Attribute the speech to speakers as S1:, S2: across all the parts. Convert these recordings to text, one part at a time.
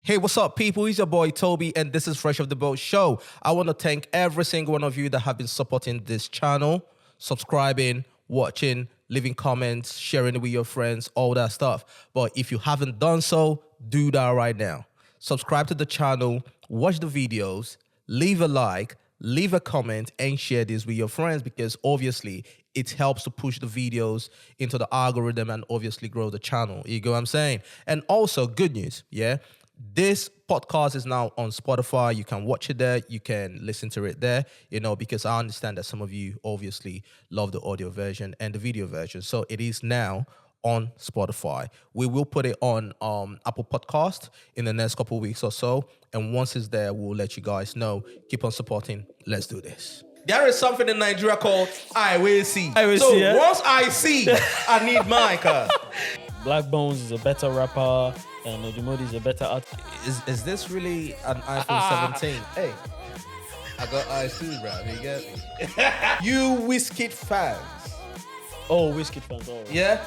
S1: Hey, what's up, people? It's your boy Toby, and this is Fresh of the Boat Show. I want to thank every single one of you that have been supporting this channel, subscribing, watching, leaving comments, sharing it with your friends, all that stuff. But if you haven't done so, do that right now. Subscribe to the channel, watch the videos, leave a like, leave a comment, and share this with your friends because obviously it helps to push the videos into the algorithm and obviously grow the channel. You get what I'm saying? And also, good news, yeah? This podcast is now on Spotify. You can watch it there. You can listen to it there, because I understand that some of you obviously love the audio version and the video version. So it is now on Spotify. We will put it on Apple Podcast in the next couple of weeks or so. And once it's there, we'll let you guys know. Keep on supporting. Let's do this. There is something in Nigeria called I will see. Once I see, I need my car.
S2: Blaqbonez is a better rapper and Odumodublvck is a better artist.
S1: Is this really an iPhone 17? Hey, I got IC, bro. You get me? You Wizkid fans.
S2: Oh, Wizkid fans. Oh.
S1: Yeah?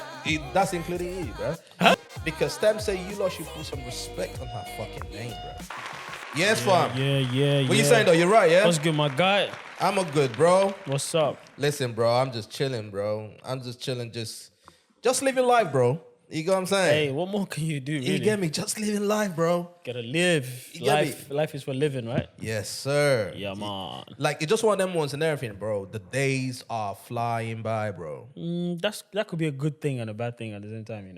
S1: That's including you, bro. Huh? Because Tems say you lot should put some respect on her fucking name, bro. Yes, fam.
S2: Yeah.
S1: What you saying, though? You're right, yeah?
S2: What's good, my guy?
S1: I'm a good, bro.
S2: What's up?
S1: Listen, bro, I'm just chilling, bro. I'm just chilling, just living life, bro. You get what I'm saying?
S2: Hey, what more can you do, really?
S1: You get me? Just living life, bro.
S2: Gotta live. Life is for living, right?
S1: Yes, sir.
S2: Yeah, man.
S1: Like, it's just one of them ones and everything, bro. The days are flying by, bro.
S2: That could be a good thing and a bad thing at the same time,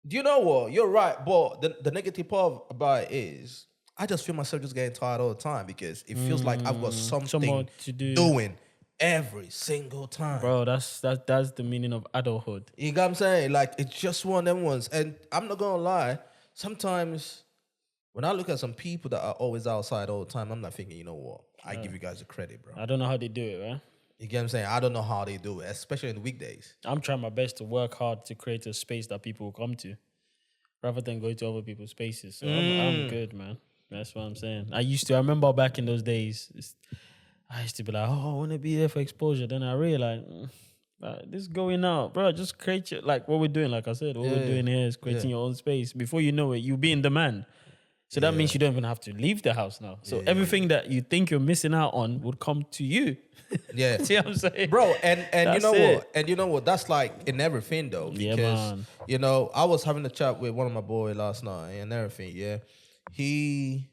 S1: Do you know what? You're right, but the negative part about it is I just feel myself just getting tired all the time because it feels like I've got something
S2: to do.
S1: Doing every single time.
S2: Bro, that's the meaning of adulthood.
S1: You got what I'm saying? Like, it's just one of them ones. And I'm not going to lie, sometimes when I look at some people that are always outside all the time, I'm not thinking, you know what? I give you guys the credit, bro.
S2: I don't know how they do it, right?
S1: You get what I'm saying? I don't know how they do it, especially in the weekdays.
S2: I'm trying my best to work hard to create a space that people will come to rather than go to other people's spaces. So I'm good, man. That's what I'm saying. I remember back in those days, I used to be like, oh, I want to be there for exposure. Then I realized, this is going out. Bro, just create like what we're doing. Like I said, what we're doing here is creating your own space. Before you know it, you'll be in demand. So that means you don't even have to leave the house now. So everything that you think you're missing out on would come to you.
S1: Yeah.
S2: See what I'm saying?
S1: Bro, and you know what? And you know what? That's like in everything, though. Because, I was having a chat with one of my boys last night and everything, yeah. He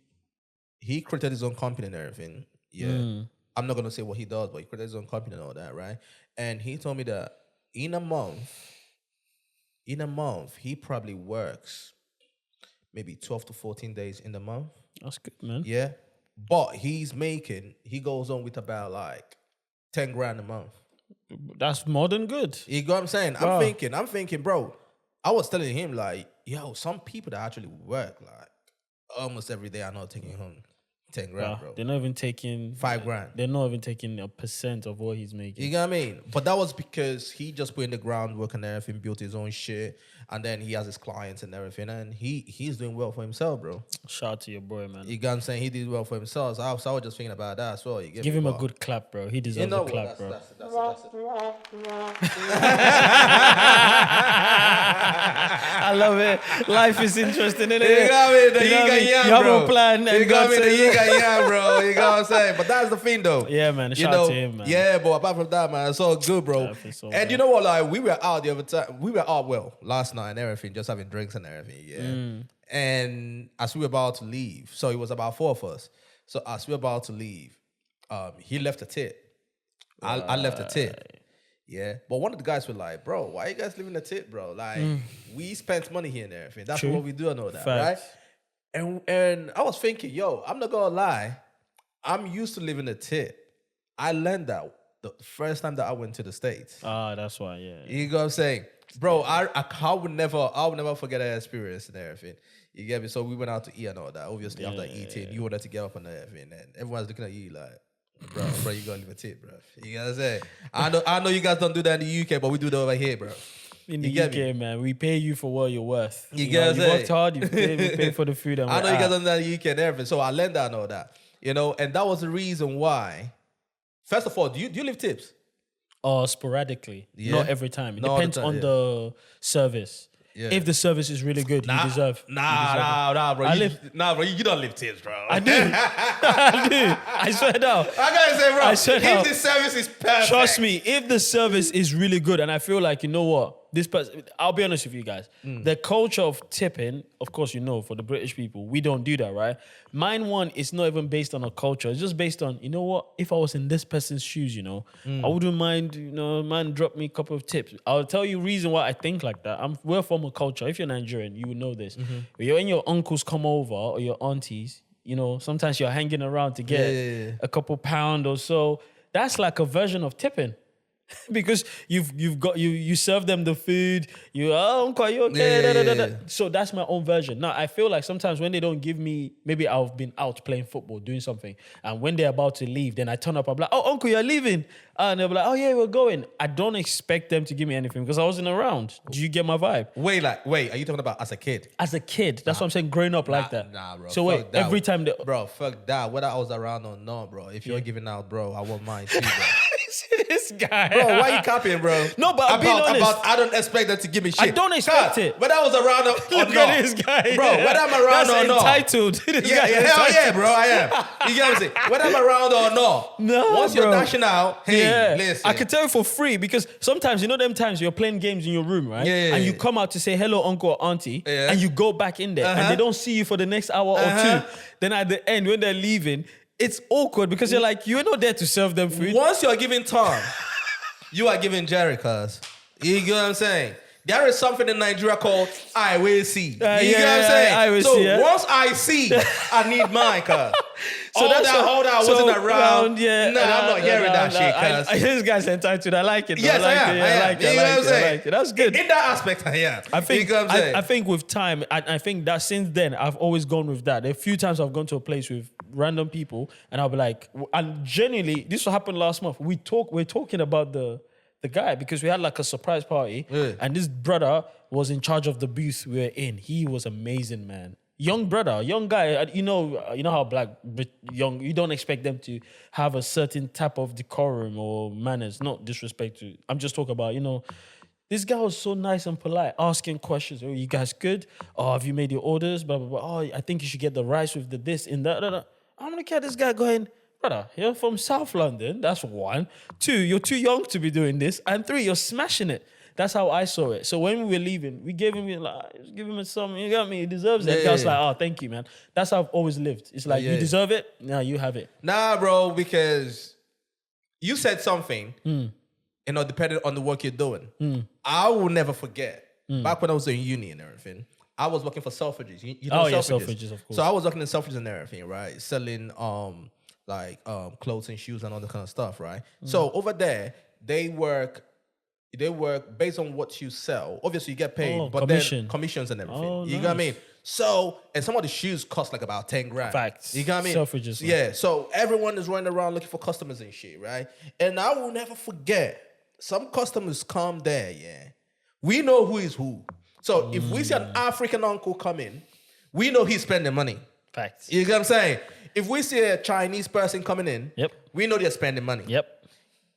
S1: created his own company and everything, yeah. I'm not going to say what he does, but he created his own company and all that, right? And he told me that in a month, he probably works maybe 12 to 14 days in the month.
S2: That's good, man.
S1: Yeah. But he goes on with about like 10 grand a month.
S2: That's more than good.
S1: You know what I'm saying?
S2: Wow.
S1: I'm thinking, bro, I was telling him like, yo, some people that actually work like almost every day are not taking home 10 grand, bro.
S2: They're not even taking
S1: 5 grand.
S2: They're not even taking 1% of what he's making.
S1: You know what I mean? But that was because he just put in the groundwork and everything, built his own shit, and then he has his clients and everything, and he's doing well for himself, bro.
S2: Shout out to your boy, man.
S1: You know what I'm saying? He did well for himself. So I was just thinking about that as well.
S2: Give him a good clap, bro. He deserves a clap, bro.
S1: That's it.
S2: I love it. Life is interesting, isn't it?
S1: You got me, the yin and yang,
S2: you
S1: bro.
S2: have a plan.
S1: You got me, the yin and yang, bro. You know what I'm saying? But that's the thing, though.
S2: Yeah, man. Shout out to him, man.
S1: Yeah, but apart from that, man, it's all good, bro. And you know what? Like, we were out the other time. We were out, last night and everything, just having drinks and everything, yeah. And as we were about to leave, so it was about 4 of us. So as we were about to leave, he left a tip. I left a tip. Yeah. But one of the guys were like, bro, why are you guys leaving a tip, bro? Like, we spent money here and everything. That's what we do and all that,
S2: Facts.
S1: right? And I was thinking, yo, I'm not going to lie. I'm used to leaving a tip. I learned that the first time that I went to the States.
S2: That's why, yeah.
S1: You know what I'm saying? Bro, I would never forget that experience and everything. You get me? So we went out to eat and all that. Obviously, after eating, you wanted to get up and everything. And everyone's looking at you like, bro, you gotta leave a tip, bro. You know what I'm saying? I know you guys don't do that in the UK, but we do that over here, bro.
S2: In the UK, man, we pay you for what you're worth.
S1: You get what I'm saying?
S2: You worked hard, we pay for the food. And
S1: I know you guys don't do that in the UK and everything. So I learned that and all that. And that was the reason why. First of all, do you leave tips?
S2: Sporadically,
S1: Yeah.
S2: not every time. It
S1: Not all the
S2: depends
S1: time,
S2: on
S1: yeah.
S2: the service. If the service is really good, you deserve.
S1: Nah, bro. You don't live Tems, bro.
S2: I do. I do. I swear down.
S1: I gotta say, bro.
S2: I swear down.
S1: If the service is perfect,
S2: Trust me, if the service is really good, and I feel like, you know what, this person, I'll be honest with you guys. The culture of tipping, of course, you know, for the British people, we don't do that, right? Mine one is not even based on a culture. It's just based on, you know what, if I was in this person's shoes, you know, I wouldn't mind, you know, man, drop me a couple of tips. I'll tell you reason why I think like that. We're from a culture. If you're Nigerian, you would know this. When your uncles come over or your aunties, you know, sometimes you're hanging around to get a couple pound or so. That's like a version of tipping. Because you serve them the food, uncle, are you okay? So that's my own version. Now I feel like sometimes when they don't give me, maybe I've been out playing football, doing something, and when they're about to leave, then I turn up, I'm like, oh uncle, you're leaving. And they'll be like, oh yeah, we're going. I don't expect them to give me anything because I wasn't around. Do you get my vibe?
S1: Wait, are you talking about as a kid?
S2: As a kid, that's what I'm saying, growing up like that.
S1: Nah, bro.
S2: So wait, every time
S1: bro, fuck that. Whether I was around or not, bro. If you're giving out, bro, I won't mind too, bro.
S2: This guy.
S1: Bro, why you copying, bro?
S2: No, but I'm being honest.
S1: I don't expect them to give me shit.
S2: I don't expect it.
S1: Whether I was around or
S2: Look
S1: not.
S2: at this guy.
S1: Bro, whether I'm around
S2: That's
S1: or not.
S2: entitled.
S1: Hell yeah, bro, I am. You get what I'm saying? Whether I'm around or not.
S2: No,
S1: once
S2: bro.
S1: you're dashing out, hey, listen.
S2: I can tell you for free because sometimes, you know them times you're playing games in your room, right?
S1: Yeah.
S2: And you come out to say hello, uncle or auntie, and you go back in there and they don't see you for the next hour or two. Then at the end, when they're leaving, it's awkward because you're like, you're not there to serve them food.
S1: Once you're giving time, you are giving Jerry, cuz. You get what I'm saying? There is something in Nigeria called I will see. You get what I'm saying?
S2: I will see.
S1: Once I see, I need mine, cuz. So that's the whole I wasn't around.
S2: Yeah.
S1: No, I'm not hearing that shit, cuz.
S2: This guy's entitled. I like it.
S1: Yes, I am.
S2: I like it. That's good.
S1: In that aspect, I am.
S2: I think with time, I think that since then, I've always gone with that. A few times I've gone to a place with random people and I'll be like, and genuinely, this happened last month. We're talking about the guy because we had like a surprise party and this brother was in charge of the booth we were in. He was amazing, man. Young brother, young guy. You know how young. You don't expect them to have a certain type of decorum or manners. Not disrespect to. I'm just talking about, you know. This guy was so nice and polite, asking questions. Oh, you guys good? Oh, have you made your orders? Blah blah blah. Oh, I think you should get the rice with the this and that. I'm looking at this guy going, brother, you're from South London. That's one. Two, you're too young to be doing this. And three, you're smashing it. That's how I saw it. So when we were leaving, we gave him some. You got me. He deserves it. I was like, oh, thank you, man. That's how I've always lived. It's like you deserve it. Now you have it.
S1: Nah, bro, because you said something. You know, depending on the work you're doing. I will never forget. Back when I was in uni and everything, I was working for Selfridges. You know
S2: Selfridges, of course.
S1: So I was working in Selfridges and everything, right? Selling clothes and shoes and all that kind of stuff, right? So over there, they work based on what you sell. Obviously, you get paid, but then commissions and everything. You know what I mean? So, and some of the shoes cost like about 10 grand.
S2: Facts.
S1: You know what I mean?
S2: Selfridges.
S1: Yeah. So everyone is running around looking for customers and shit, right? And I will never forget, some customers come there, we know who is who. So if we see an African uncle come in, we know he's spending money.
S2: Facts.
S1: You get what I'm saying? If we see a Chinese person coming in, we know they're spending money.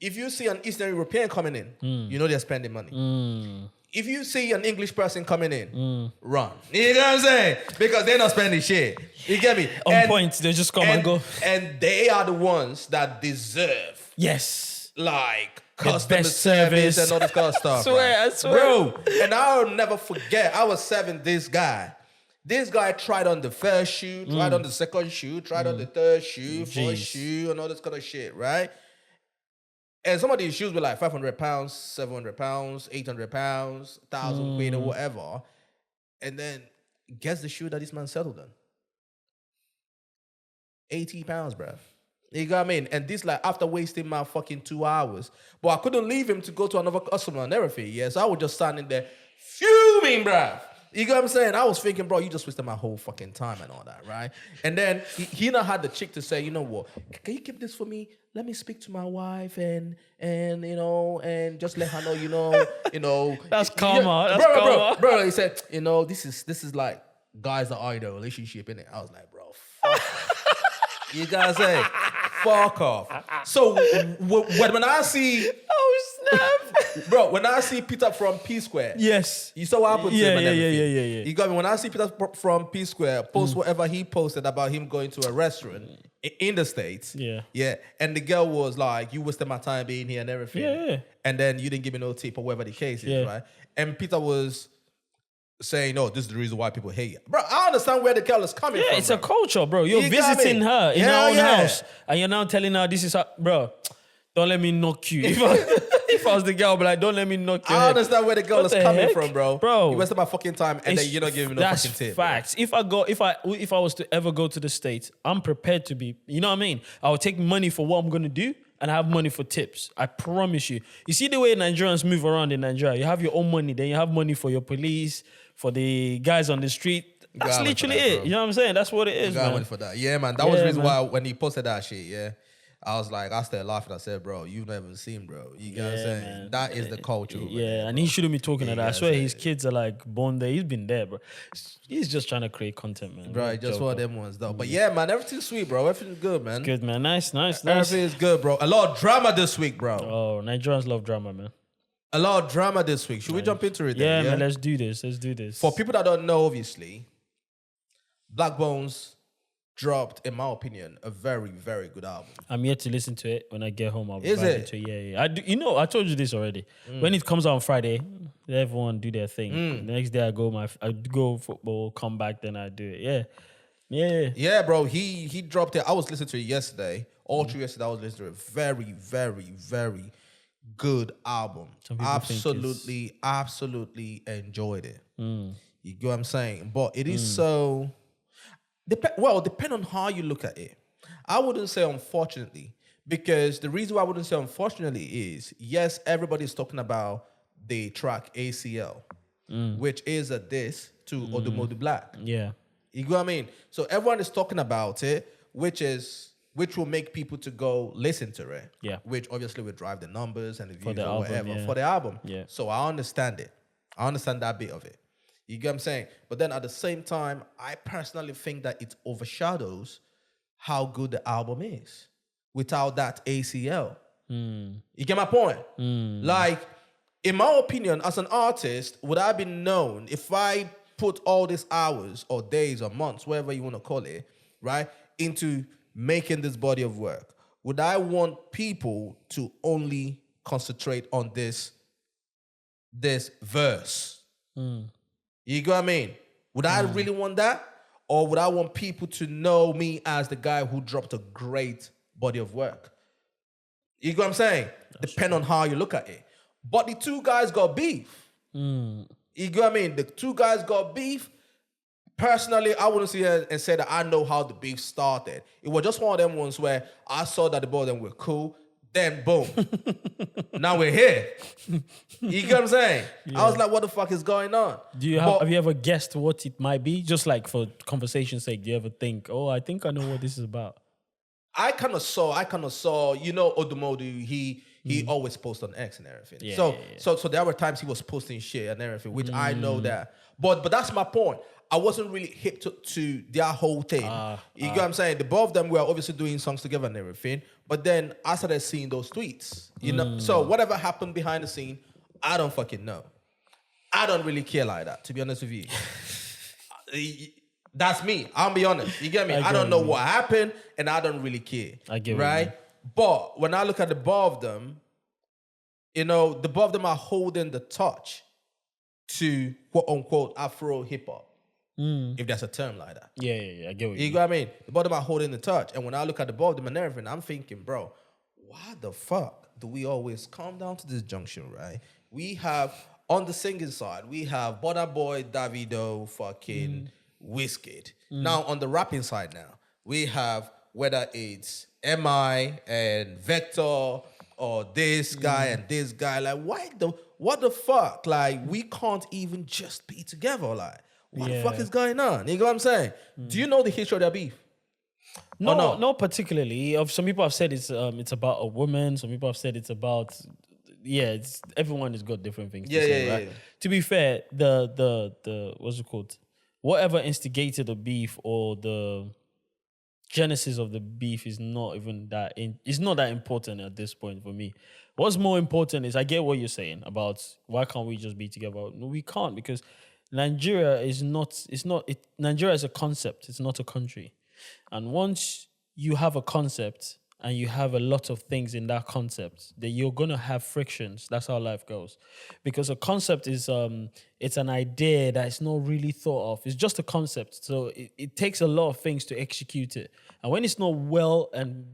S1: If you see an Eastern European coming in, you know they're spending money. If you see an English person coming in, run. You know what I'm saying? Because they're not spending shit. You get me?
S2: On point, they just come and go.
S1: And they are the ones that deserve.
S2: Yes.
S1: Like customer service and all this kind of stuff.
S2: I swear.
S1: Bro, and I'll never forget, I was serving this guy. This guy tried on the first shoe, tried on the second shoe, tried on the third shoe, fourth shoe, and all this kind of shit, right? And some of these shoes were like 500 pounds, 700 pounds, 800 pounds, 1,000 quid or whatever. And then guess the shoe that this man settled on? 80 pounds, bruv. You got what I mean? And this like after wasting my fucking 2 hours. But I couldn't leave him to go to another customer and everything. Yeah, so I was just standing there fuming, bruv. You get what I'm saying? I was thinking, bro, you just wasted my whole fucking time and all that, right? And then he now had the chick to say, you know what? Can you keep this for me? Let me speak to my wife and you know, and just let her know, you know.
S2: That's karma. That's karma.
S1: Bro, he said, you know, this is like guys that are in a relationship, innit? I was like, bro, fuck. You guys say, fuck off. So when I see,
S2: oh snap,
S1: Bro, when I see Peter from P Square,
S2: Yes.
S1: you saw what happened to him and everything.
S2: Yeah.
S1: You got me. When I see Peter from P Square post whatever he posted about him going to a restaurant in the States.
S2: Yeah.
S1: And the girl was like, you wasted my time being here and everything.
S2: Yeah.
S1: And then you didn't give me no tip or whatever the case is,
S2: Yeah.
S1: right? And Peter was saying, no, this is the reason why people hate you. Bro, I understand where the girl is coming from.
S2: Yeah, it's
S1: bro.
S2: a culture, bro. You're
S1: You got
S2: visiting
S1: me?
S2: her in
S1: Yeah,
S2: her own
S1: yeah.
S2: house, and you're now telling her this is her, bro. Don't let me knock you. If I was the girl, I'd be like, don't let me knock you.
S1: I understand where the girl is coming
S2: heck?
S1: from, bro.
S2: Bro.
S1: You wasted my fucking time and then you're not giving me no fucking tip.
S2: That's facts. If I was to ever go to the States, I'm prepared to be, you know what I mean? I would take money for what I'm gonna do and I have money for tips. I promise you. You see the way Nigerians move around in Nigeria. You have your own money, then you have money for your police, for the guys on the street. That's literally it.
S1: Bro.
S2: You know what I'm saying? That's what it is,
S1: got
S2: man.
S1: money for that. Yeah, man. That was the reason
S2: man.
S1: why when he posted that shit, yeah, I was like, I started laughing. I said, bro, you've never seen, bro. You get what I'm saying?
S2: Man.
S1: That is the culture. over there,
S2: And
S1: bro.
S2: he shouldn't be talking
S1: Yeah,
S2: like that. I
S1: yeah,
S2: swear
S1: so-
S2: his kids are like born there. He's been there, bro. He's just trying to create content, man.
S1: Bro, just one of them ones, though. But yeah, man, everything's sweet, bro. Everything's good, man.
S2: Good, man. Nice.
S1: Everything is good, bro. A lot of drama this week, bro.
S2: Oh, Nigerians love drama, man.
S1: A lot of drama this week. Should we jump into it
S2: Yeah,
S1: then?
S2: man. Let's do this.
S1: For people that don't know, obviously, Blaqbonez dropped, in my opinion, a very, very good album.
S2: I'm yet to listen to it. When I get home, I'll be
S1: Is
S2: vibing
S1: it?
S2: to it. Yeah. I do, you know, I told you this already. When it comes out on Friday, everyone do their thing. The next day I go football, come back, then I do it. Yeah.
S1: Yeah, bro. He dropped it. I was listening to it yesterday. All through yesterday, I was listening to it. Very, very, very good album.
S2: Some people think
S1: Absolutely enjoyed it. You get what I'm saying? But it is so... depend on how you look at it. I wouldn't say unfortunately, because the reason why I wouldn't say unfortunately is, yes, everybody's talking about the track ACL, which is a diss to Odumodublvck.
S2: Yeah.
S1: You get what I mean? So everyone is talking about it, which will make people to go listen to it.
S2: Yeah.
S1: Which obviously will drive the numbers and the views
S2: the
S1: or
S2: album,
S1: whatever
S2: yeah.
S1: for the album.
S2: Yeah.
S1: So I understand it. I understand that bit of it. You get what I'm saying? But then at the same time, I personally think that it overshadows how good the album is without that ACL. You get my point? Like, in my opinion, as an artist, would I be known if I put all these hours or days or months, whatever you want to call it, right, into making this body of work? Would I want people to only concentrate on this verse? You get what I mean? Would I really want that? Or would I want people to know me as the guy who dropped a great body of work? You get what I'm saying? Depend on how you look at it. But the two guys got beef. You get what I mean? The two guys got beef. Personally, I wouldn't sit here and say that I know how the beef started. It was just one of them ones where I saw that the both of them were cool. Then boom. Now we're here. You get what I'm saying? I was like, what the fuck is going on?
S2: Have you ever guessed what it might be? Just like for conversation's sake, do you ever think, oh, I think I know what this is about?
S1: I kind of saw, you know, Odumodu, he always posts on X and everything.
S2: Yeah,
S1: So there were times he was posting shit and everything, which I know that. But that's my point. I wasn't really hip to their whole thing. You get what I'm saying? The both of them were obviously doing songs together and everything. But then I started seeing those tweets. You know, so whatever happened behind the scene, I don't fucking know. I don't really care like that, to be honest with you. That's me. I'll be honest. You get me? I don't know what happened, and I don't really care.
S2: I get what you
S1: right?
S2: mean.
S1: But when I look at the both of them, you know, the both of them are holding the torch to quote unquote Afro hip hop. If there's a term like that.
S2: Yeah, I get what
S1: You know what I mean? The both of them are holding the torch. And when I look at the both of them and everything, I'm thinking, bro, why the fuck do we always come down to this junction, right? We have, on the singing side, we have Burna Boy, Davido, fucking Wizkid. Now, on the rapping side now, we have, whether it's MI and Vector or this guy and this guy, like, what the fuck? Like, we can't even just be together, like. What the fuck is going on? You know what I'm saying? Do you know the history of their beef?
S2: No, not particularly. Some people have said it's about a woman. Some people have said it's about everyone has got different things to say, right?
S1: Yeah.
S2: To be fair, the what's it called? Whatever instigated the beef or the genesis of the beef is not even that. It's not that important at this point for me. What's more important is I get what you're saying about why can't we just be together? No, we can't because Nigeria is not. It's not. Nigeria is a concept. It's not a country. And once you have a concept and you have a lot of things in that concept, then you're gonna have frictions. That's how life goes, because a concept is it's an idea that is not really thought of. It's just a concept, so it takes a lot of things to execute it. And when it's not well and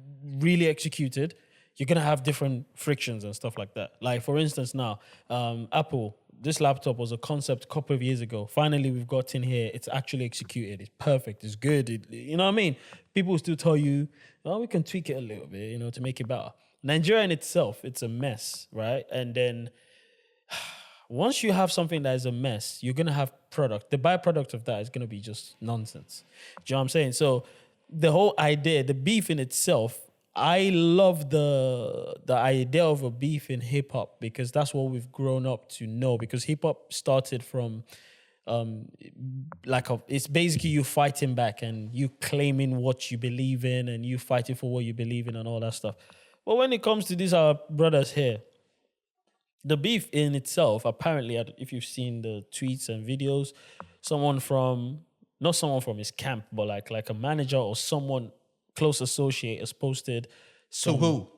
S2: really executed, you're gonna have different frictions and stuff like that. Like for instance, now Apple. This laptop was a concept a couple of years ago. Finally, we've got in here. It's actually executed. It's perfect. It's good. You know what I mean? People will still tell you, oh, we can tweak it a little bit, to make it better. Nigeria in itself, it's a mess, right? And then once you have something that is a mess, you're going to have product. The byproduct of that is going to be just nonsense. Do you know what I'm saying? So the whole idea, the beef in itself, I love the idea of a beef in hip hop because that's what we've grown up to know. Because hip hop started from it's basically you fighting back and you claiming what you believe in and you fighting for what you believe in and all that stuff. But when it comes to these our brothers here, the beef in itself, apparently, if you've seen the tweets and videos, not someone from his camp, but like a manager or someone close associate has posted some...
S1: To who?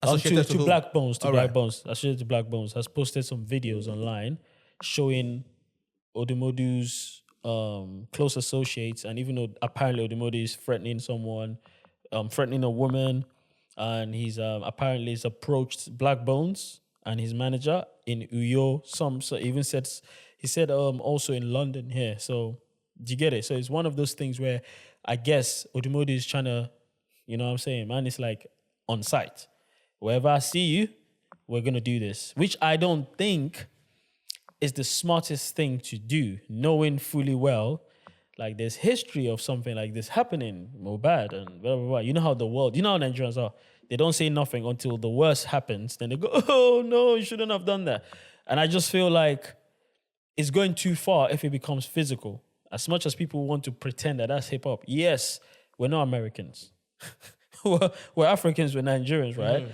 S2: Associated to
S1: who?
S2: Blaqbonez,
S1: Right.
S2: Associated to Blaqbonez, has posted some videos online showing Odumodu's close associates, and even though apparently Odumodu is threatening someone, threatening a woman, and he's apparently approached Blaqbonez and his manager in Uyo. He said also in London here. So do you get it? So it's one of those things where I guess Odumodu is trying to, you know what I'm saying, man, it's like on site. Wherever I see you, we're going to do this, which I don't think is the smartest thing to do, knowing fully well, like there's history of something like this happening, Mobad and blah, blah, blah. You know how Nigerians are. They don't say nothing until the worst happens. Then they go, oh, no, you shouldn't have done that. And I just feel like it's going too far if it becomes physical. As much as people want to pretend that that's hip hop, yes, we're not Americans. we're Africans, we're Nigerians, right?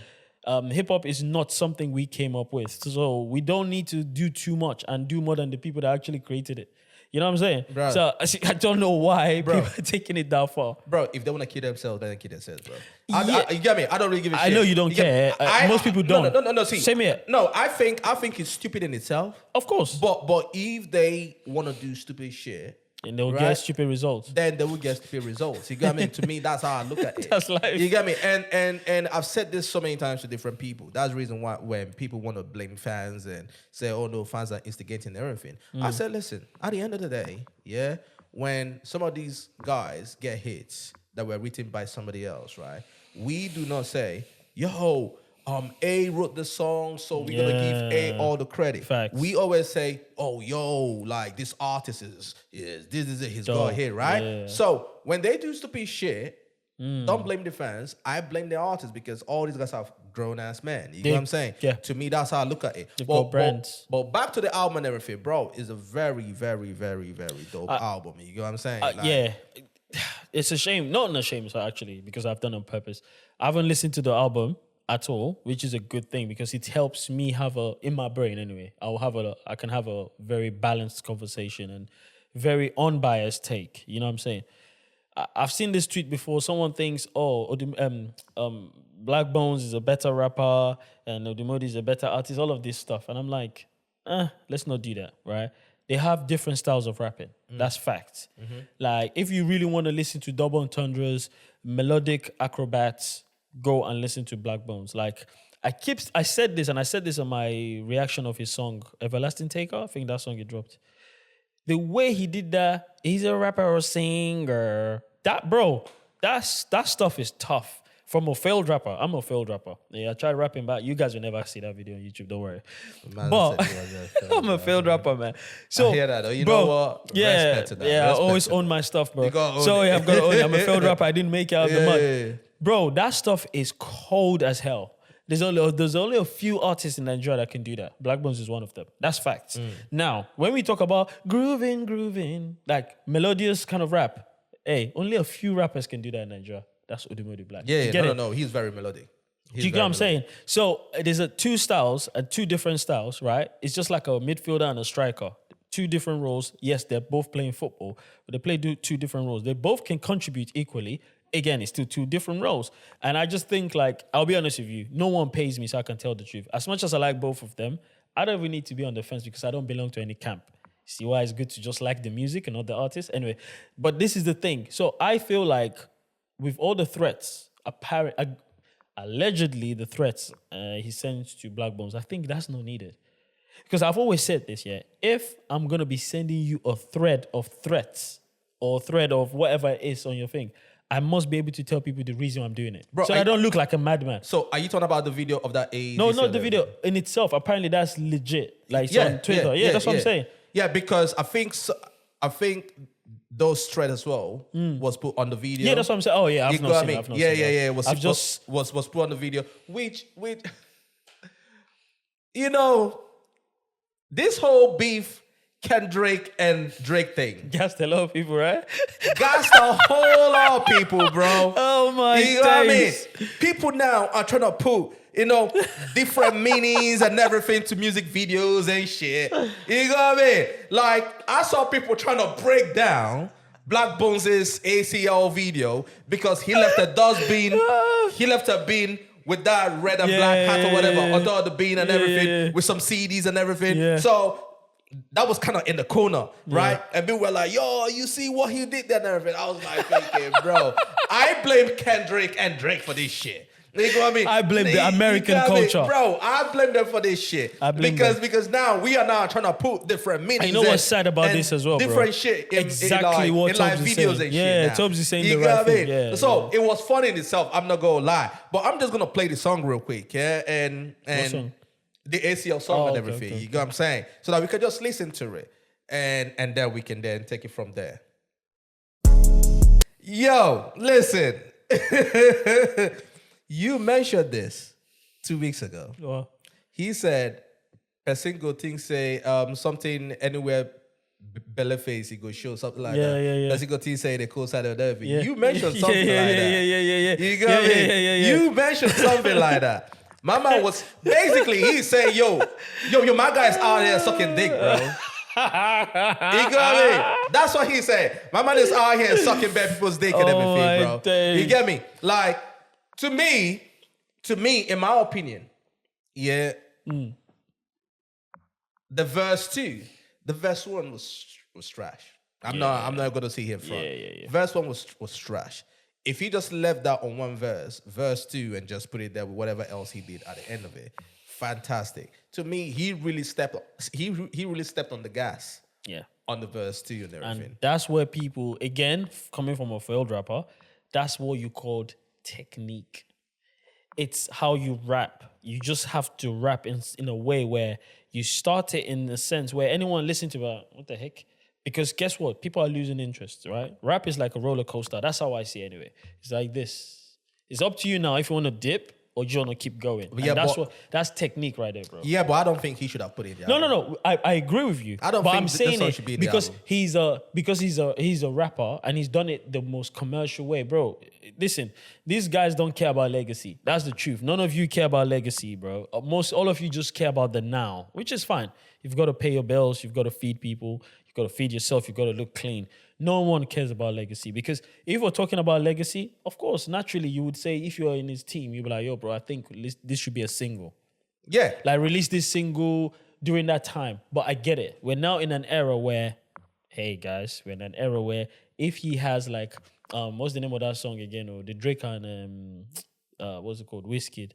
S2: Hip hop is not something we came up with. So we don't need to do too much and do more than the people that actually created it. You know what I'm saying?
S1: Bro.
S2: So I don't know why people are taking it that far.
S1: Bro, if they want to kill themselves, then kill themselves, bro.
S2: Yeah.
S1: You get me? I don't really give a shit.
S2: I know you don't care. Most people don't.
S1: No. See,
S2: same here.
S1: No, I think it's stupid in itself.
S2: Of course.
S1: But if they want to do stupid shit,
S2: and they'll
S1: right,
S2: get stupid results.
S1: then they will get stupid results. You get me? To me, that's how I look at it.
S2: That's life.
S1: You get me? And I've said this so many times to different people. That's the reason why when people want to blame fans and say, oh no, fans are instigating everything. I said, listen, at the end of the day, yeah, when some of these guys get hits that were written by somebody else, right? We do not say, yo, A wrote the song, so we're gonna give A all the credit.
S2: Facts.
S1: We always say, oh, yo, like this artist is this is it, he's got hit, right?
S2: Yeah.
S1: So when they do stupid shit, don't blame the fans. I blame the artists because all these guys are grown ass men. You know what I'm saying?
S2: Yeah.
S1: To me, that's how I look at it.
S2: They've got brands.
S1: But back to the album and everything, bro, is a very, very, very, very dope album. You know what I'm saying?
S2: Yeah. It's a shame. Not a shame, so actually, because I've done it on purpose. I haven't listened to the album at all, which is a good thing because it helps me have in my brain anyway, I can have a very balanced conversation and very unbiased take. You know what I'm saying? I've seen this tweet before. Someone thinks, Blaqbonez is a better rapper and Odumodu is a better artist, all of this stuff. And I'm like, let's not do that, right? They have different styles of rapping. That's fact. Like, if you really want to listen to double entendres, melodic acrobats, go and listen to Blaqbonez. Like, I said this on my reaction of his song, Everlasting Taker. I think that song he dropped. The way he did that, he's a rapper or singer. That stuff is tough. From a failed rapper. I'm a failed rapper. Yeah, I tried rapping back. You guys will never see that video on YouTube, don't worry.
S1: Man,
S2: but I'm a failed rapper, man. So
S1: I hear that though. You know what?
S2: Yeah,
S1: Respect to that.
S2: I
S1: Respect
S2: always
S1: to
S2: own
S1: that.
S2: my stuff, bro.
S1: You gotta own
S2: So
S1: it.
S2: yeah, I've got to own it. I'm a failed rapper. I didn't make it out of the mud.
S1: Yeah.
S2: Bro, that stuff is cold as hell. There's only a few artists in Nigeria that can do that. Blaqbonez is one of them. That's facts. Now, when we talk about grooving, like melodious kind of rap, Hey, only a few rappers can do that in Nigeria. That's Odumodublvck.
S1: Yeah,
S2: You get it?
S1: no. He's very melodic.
S2: Do you get what I'm saying? So there's two styles, two different styles, right? It's just like a midfielder and a striker. Two different roles. Yes, they're both playing football, but they play two different roles. They both can contribute equally. Again, it's still two different roles. And I just think, like, I'll be honest with you, no one pays me so I can tell the truth. As much as I like both of them, I don't even need to be on the fence because I don't belong to any camp. See why it's good to just like the music and not the artist? Anyway, but this is the thing. So I feel like with all the threats, allegedly the threats he sends to Blaqbonez, I think that's not needed. Because I've always said this, yeah. If I'm going to be sending you a thread of threats or thread of whatever it is on your thing, I must be able to tell people the reason I'm doing it. Bro, so I don't look like a madman.
S1: So are you talking about the video of that AEC?
S2: No, not the video in itself. Apparently that's legit. Like it's on Twitter. Yeah, that's what I'm saying.
S1: Yeah, because I think those threads as well was put on the video.
S2: Yeah, that's what I'm saying. Oh yeah, I've not seen it.
S1: Yeah. Was put on the video, which you know, this whole beef Kendrick and Drake thing.
S2: Gassed a lot of people, right?
S1: Gassed a whole lot of people, bro.
S2: Oh my God.
S1: You know what I mean? People now are trying to put, you know, different meanings and everything to music videos and shit. You know what I mean? Like, I saw people trying to break down Blaqbonez's ACL video because he left a dustbin. He left a bin with that red and black hat or whatever, on top of the bean and everything, with some CDs and everything. Yeah. So that was kind of in the corner, right? And people were like, yo, you see what he did there and everything. I was like, thinking, bro, I blame Kendrick and Drake for this shit. You know what I mean?
S2: I blame the American culture.
S1: Bro, I blame them for this shit. Because now we are now trying to put different meanings.
S2: I know what's sad about this as well, bro.
S1: Different shit in
S2: exactly what Tems is saying. And shit. Tems is saying the right thing. Yeah,
S1: so it was funny in itself. I'm not gonna lie, but I'm just gonna play the song real quick, yeah, and
S2: what song?
S1: The ACL song and everything. Okay. You know what I'm saying? So that we can just listen to it, and then we can then take it from there. Yo, listen. You mentioned this 2 weeks ago.
S2: What?
S1: He said, "Person go think say something anywhere belly face he go show something like that."
S2: Yeah.
S1: Person go think say the cool side of everything. You mentioned something like that.
S2: Yeah.
S1: You got me? You mentioned something like that. My man was basically he saying, yo, my guy's out here sucking dick, bro. You got me? That's what he said. My man is out here sucking bad people's dick and everything, bro.
S2: Days.
S1: You get me? Like, to me, in my opinion, yeah, the verse 2, the verse 1 was trash. I'm not gonna see him front.
S2: Yeah.
S1: Verse 1 was trash. If he just left that on one verse 2, and just put it there with whatever else he did at the end of it, fantastic. To me, he really stepped on the gas.
S2: Yeah.
S1: On the verse 2 and everything.
S2: And that's where people, again, coming from a failed rapper, that's what you called technique. It's how you rap. You just have to rap in a way where you start it in a sense where anyone listening to it, what the heck? Because guess what? People are losing interest, right? Rap is like a roller coaster. That's how I see it anyway. It's like this. It's up to you now if you want to dip or you want to keep going. Yeah, that's technique right there, bro.
S1: Yeah, but I don't think he should have put it there.
S2: No. I agree with you.
S1: I don't
S2: but
S1: think
S2: I'm saying
S1: it should be
S2: because he's a rapper and he's done it the most commercial way, bro. Listen, these guys don't care about legacy. That's the truth. None of you care about legacy, bro. All of you just care about the now, which is fine. You've got to pay your bills. You've got to feed people. You've got to feed yourself. You've got to look clean. No one cares about legacy because if we're talking about legacy, of course, naturally you would say if you're in his team, you'd be like, yo, bro, I think this should be a single.
S1: Yeah.
S2: Like release this single during that time. But I get it. We're now in an era where, hey guys, if he has like, what's the name of that song again? Or the Drake and what's it called? Wizkid.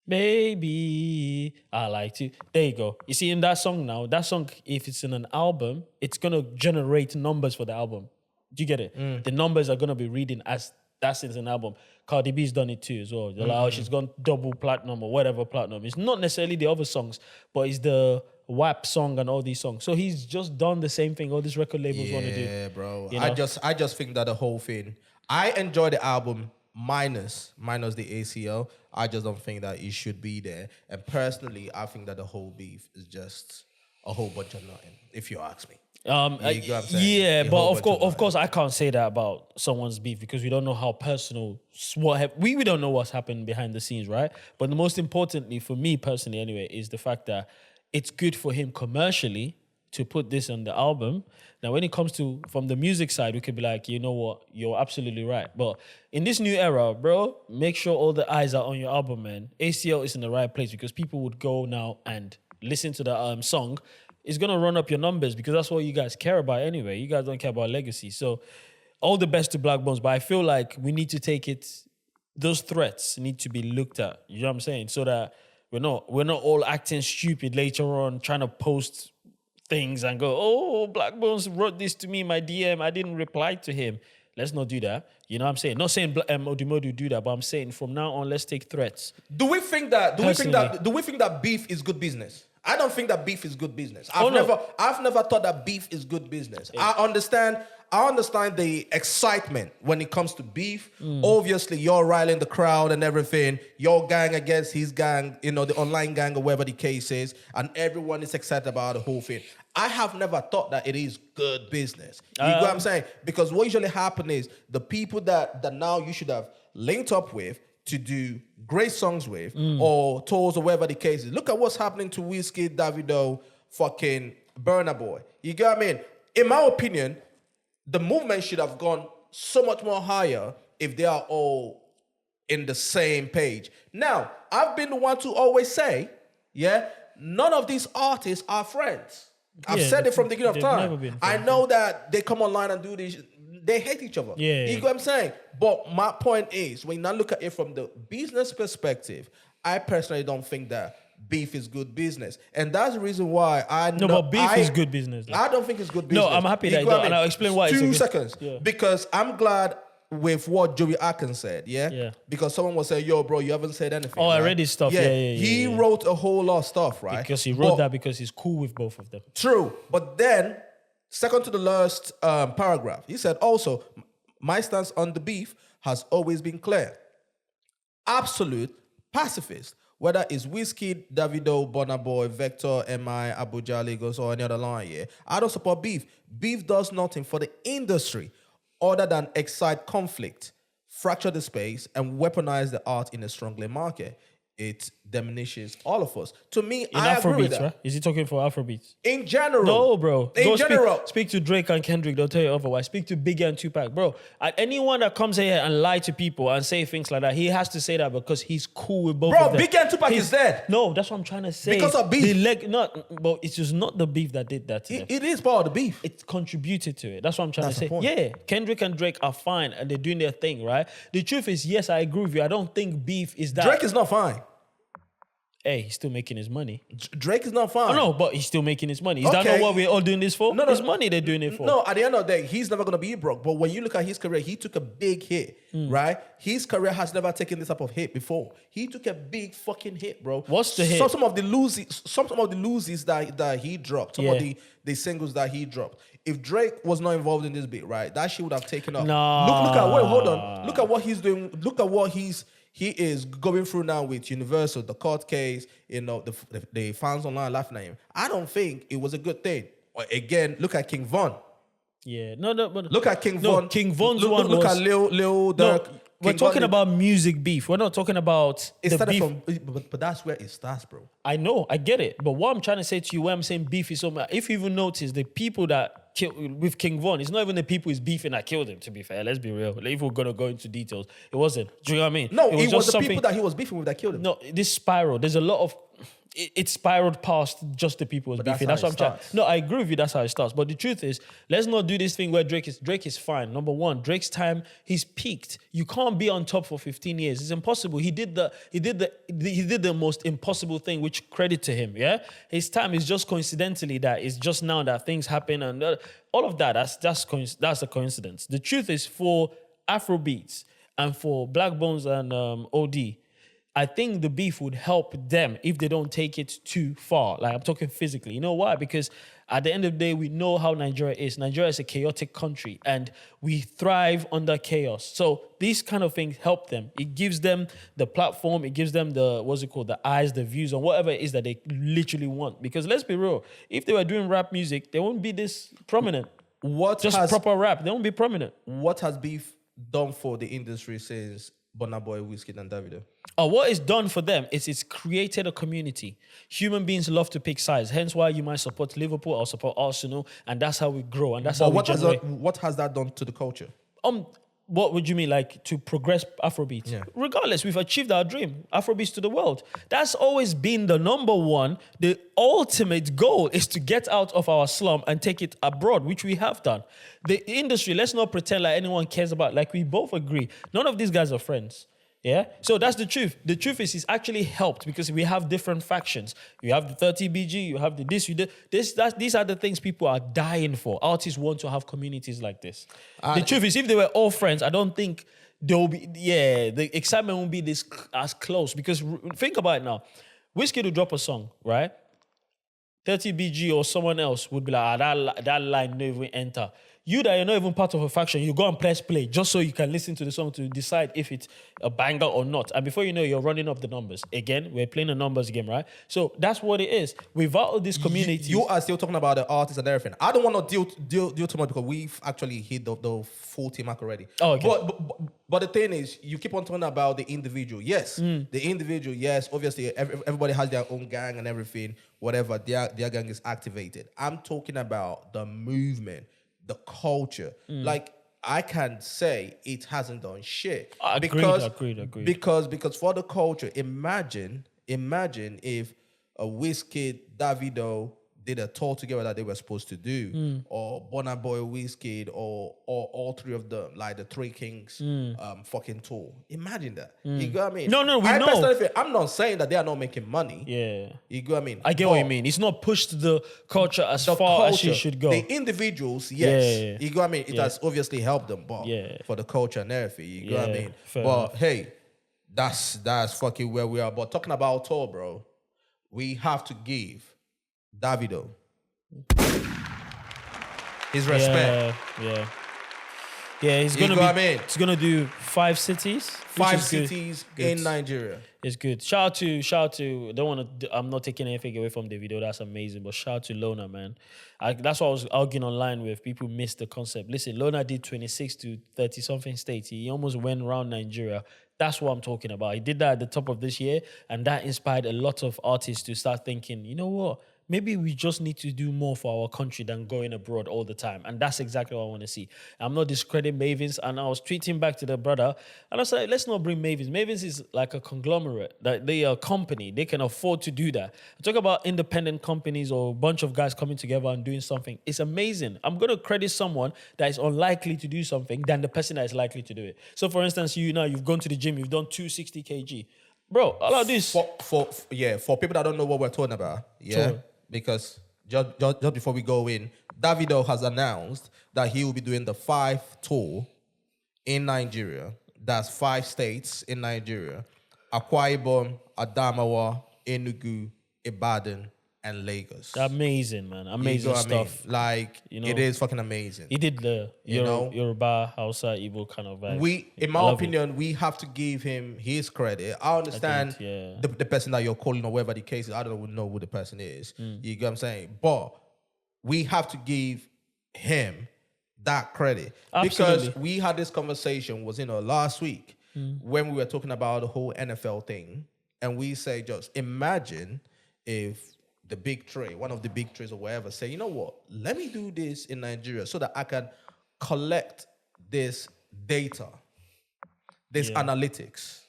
S2: Baby, I like to. There you go. You see, in that song now, if it's in an album, it's gonna generate numbers for the album. Do you get it? The numbers are gonna be reading as that's in an album. Cardi B's done it too as well. They're like, oh, she's gone double platinum or whatever platinum. It's not necessarily the other songs, but it's the WAP song and all these songs. So he's just done the same thing all these record labels want to do.
S1: Yeah, bro.
S2: You know?
S1: I just think that the whole thing. I enjoy the album minus the ACL. I just don't think that it should be there. And personally, I think that the whole beef is just a whole bunch of nothing, if you ask me. You get what I'm saying?
S2: Yeah,
S1: A
S2: but
S1: whole
S2: of
S1: bunch
S2: course, I can't say that about someone's beef because we don't know how personal we don't know what's happened behind the scenes, right? But the most importantly for me personally, anyway, is the fact that it's good for him commercially to put this on the album. Now, when it comes to from the music side, we could be like, you know what, you're absolutely right. But in this new era, bro, make sure all the eyes are on your album, man. ACL is in the right place because people would go now and listen to the song. It's going to run up your numbers because that's what you guys care about anyway. You guys don't care about legacy. So all the best to Blaqbonez, but I feel like we need to take it, those threats need to be looked at. You know what I'm saying? So that we're not all acting stupid later on, trying to post things and go, oh, Blaqbonez wrote this to me in my DM. I didn't reply to him. Let's not do that. You know what I'm saying? Not saying Odumodublvck do that, but I'm saying from now on, let's take threats.
S1: Do we think that beef is good business? I don't think that beef is good business. I've never thought that beef is good business. I understand the excitement when it comes to beef. Obviously, you're riling the crowd and everything. Your gang against his gang, the online gang or whatever the case is, and everyone is excited about the whole thing. I have never thought that it is good business. You get what I'm saying? Because what usually happens is the people that now you should have linked up with to do great songs with or tours or whatever the case is. Look at what's happening to Wizkid, Davido, fucking Burna Boy. You get what I mean? In my opinion, the movement should have gone so much more higher if they are all in the same page. Now, I've been the one to always say, none of these artists are friends. I've said it from the beginning of time. I know that they come online and do this. They hate each other. You get what I'm saying? But my point is, when you now look at it from the business perspective, I personally don't think that beef is good business. And that's the reason why beef
S2: is good business.
S1: I don't think it's good business.
S2: No, I'm happy that you don't. And I'll explain why.
S1: 2 seconds. Yeah. Because I'm glad with what Joey Atkins said, because someone was saying, yo, bro, you haven't said anything.
S2: Oh, right? I read his stuff.
S1: He wrote a whole lot of stuff, right?
S2: Because he wrote that because he's cool with both of them.
S1: True. But then, second to the last paragraph, he said, also, my stance on the beef has always been clear. Absolute pacifist. Whether it's Wizkid, Davido, Burna Boy, Vector, MI, Abuja, Lagos, or any other line, I don't support beef. Beef does nothing for the industry other than excite conflict, fracture the space, and weaponize the art in a struggling market. It diminishes all of us. To me, I agree with that. Right?
S2: Is he talking for afrobeats?
S1: In general.
S2: No, bro.
S1: In general.
S2: Speak to Drake and Kendrick. They'll tell you otherwise. Speak to Biggie and Tupac. Bro, anyone that comes here and lie to people and say things like that, he has to say that because he's cool with both of them.
S1: Bro, Biggie and Tupac is dead.
S2: No, that's what I'm trying to say.
S1: Because of beef.
S2: But it's just not the beef that did that to them.
S1: It is part of the beef.
S2: It contributed to it. That's what I'm trying to say.
S1: Point.
S2: Yeah, Kendrick and Drake are fine and they're doing their thing, right? The truth is, yes, I agree with you. I don't think beef is that.
S1: Drake is not fine.
S2: Hey, he's still making his money.
S1: Drake is not fine.
S2: Oh, no, but he's still making his money. Is that not what we're all doing this for?
S1: No.
S2: It's money they're doing it for.
S1: No, at the end of the day, he's never going to be broke. But when you look at his career, he took a big hit, right? His career has never taken this type of hit before. He took a big fucking hit, bro.
S2: What's the hit?
S1: Some of the loses that he dropped, some of the singles that he dropped. If Drake was not involved in this bit, right, that shit would have taken off. Hold on. Look at what he's doing. Look at what he is going through now with Universal, the court case, the fans online laughing at him. I don't think it was a good thing. Again, look at King Von.
S2: Yeah, but
S1: look at King Von.
S2: King Von's
S1: one look at Lil Durk.
S2: We're talking about music beef. We're not talking about the beef.
S1: But that's where it starts, bro.
S2: I know, I get it. But what I'm trying to say to you, when I'm saying beef is so much, if you even notice, the people that killed with King Von, it's not even the people he's beefing that killed him, to be fair. Let's be real. If we're going to go into details, it wasn't. Do you know what I mean?
S1: No, it was the people that he was beefing with that killed him.
S2: No, this spiral, there's a lot of... It spiraled past just the people beefing. That's what I'm trying. No, I agree with you. That's how it starts. But the truth is, let's not do this thing where Drake is fine. Number one, Drake's time, he's peaked. You can't be on top for 15 years. It's impossible. He did the most impossible thing, which credit to him. Yeah, his time is just coincidentally that it's just now that things happen and all of that. That's a coincidence. The truth is, for Afrobeats and for Blaqbonez and OD. I think the beef would help them if they don't take it too far. Like I'm talking physically. You know why? Because at the end of the day, we know how Nigeria is. Nigeria is a chaotic country and we thrive under chaos. So these kind of things help them. It gives them the platform. It gives them the eyes, the views on whatever it is that they literally want. Because let's be real, if they were doing rap music, they won't be this prominent. Proper rap, they won't be prominent.
S1: What has beef done for the industry since Burna Boy, Wizkid, and Davido?
S2: What it's done for them is it's created a community. Human beings love to pick sides. Hence why you might support Liverpool or support Arsenal, and that's how we grow. And that's how we generate.
S1: What has that done to the culture?
S2: What would you mean, like to progress Afrobeats?
S1: Yeah.
S2: Regardless, we've achieved our dream, Afrobeats to the world. That's always been the number one. The ultimate goal is to get out of our slum and take it abroad, which we have done. The industry, let's not pretend like anyone cares about, like we both agree. None of these guys are friends. Yeah, so that's the truth. The truth is, it's actually helped because we have different factions. You have the 30BG, you have the this, you do this. These are the things people are dying for. Artists want to have communities like this. The truth is, if they were all friends, I don't think there will be. Yeah, the excitement won't be this as close. Because think about it now, Wizkid will drop a song, right? 30BG or someone else would be like, that line never enter. You that you're not even part of a faction, you go and press play just so you can listen to the song to decide if it's a banger or not. And before you know, you're running up the numbers. Again, we're playing a numbers game, right? So that's what it is. Without this community...
S1: You are still talking about the artists and everything. I don't want to deal too much because we've actually hit the full team mark already.
S2: Oh, okay.
S1: But the thing is, you keep on talking about the individual. Yes, the individual, yes. Obviously, everybody has their own gang and everything. Whatever, their gang is activated. I'm talking about the movement, the culture. Like, I can say it hasn't done shit.
S2: Agreed.
S1: Because for the culture, imagine if a Wizkid, Davido did a tour together that they were supposed to do, or Burna Boy, Wizkid, or all three of them, like the Three Kings fucking tour. Imagine that. You get what I mean?
S2: No, we know.
S1: I'm not saying that they are not making money.
S2: Yeah.
S1: You get what I mean?
S2: I get what you mean. It's not pushed the culture as far as it should go.
S1: The individuals, yes.
S2: Yeah.
S1: You get what I mean? It has obviously helped them, but for the culture and everything, you get what I mean?
S2: Fair
S1: but
S2: enough.
S1: hey, that's fucking where we are. But talking about tour, bro, we have to give Davido his respect.
S2: Yeah, he's gonna do 5 cities.
S1: 5 cities in Nigeria.
S2: It's good. Shout out to. I'm not taking anything away from Davido. That's amazing. But shout out to Lona, man. That's what I was arguing online with. People missed the concept. Listen, Lona did 26 to 30 something states. He almost went around Nigeria. That's what I'm talking about. He did that at the top of this year, and that inspired a lot of artists to start thinking, you know what? Maybe we just need to do more for our country than going abroad all the time. And that's exactly what I want to see. I'm not discrediting Mavins. And I was tweeting back to the brother. And I was like, let's not bring Mavins. Mavins is like a conglomerate. That they are a company. They can afford to do that. I talk about independent companies or a bunch of guys coming together and doing something. It's amazing. I'm going to credit someone that is unlikely to do something than the person that is likely to do it. So for instance, you've gone to the gym. You've done 260 kg. Bro, all of this...
S1: For people that don't know what we're talking about,
S2: Sure.
S1: Because just before we go in, Davido has announced that he will be doing the 5 tour in Nigeria. That's 5 states in Nigeria: Akwa Ibom, Adamawa, Enugu, Ibadan, and Lagos.
S2: Amazing, man. Amazing stuff.
S1: Like, it is fucking amazing.
S2: He did the Yoruba, Hausa, Igbo kind of vibe.
S1: In my opinion, we have to give him his credit. I understand the person that you're calling or whatever the case is. I don't know who the person is. You get what I'm saying? But we have to give him that credit.
S2: Absolutely.
S1: Because we had this conversation last week when we were talking about the whole NFL thing. And we say, just imagine if the big three, one of the big threes or whatever, say, you know what, let me do this in Nigeria so that I can collect this data, this analytics.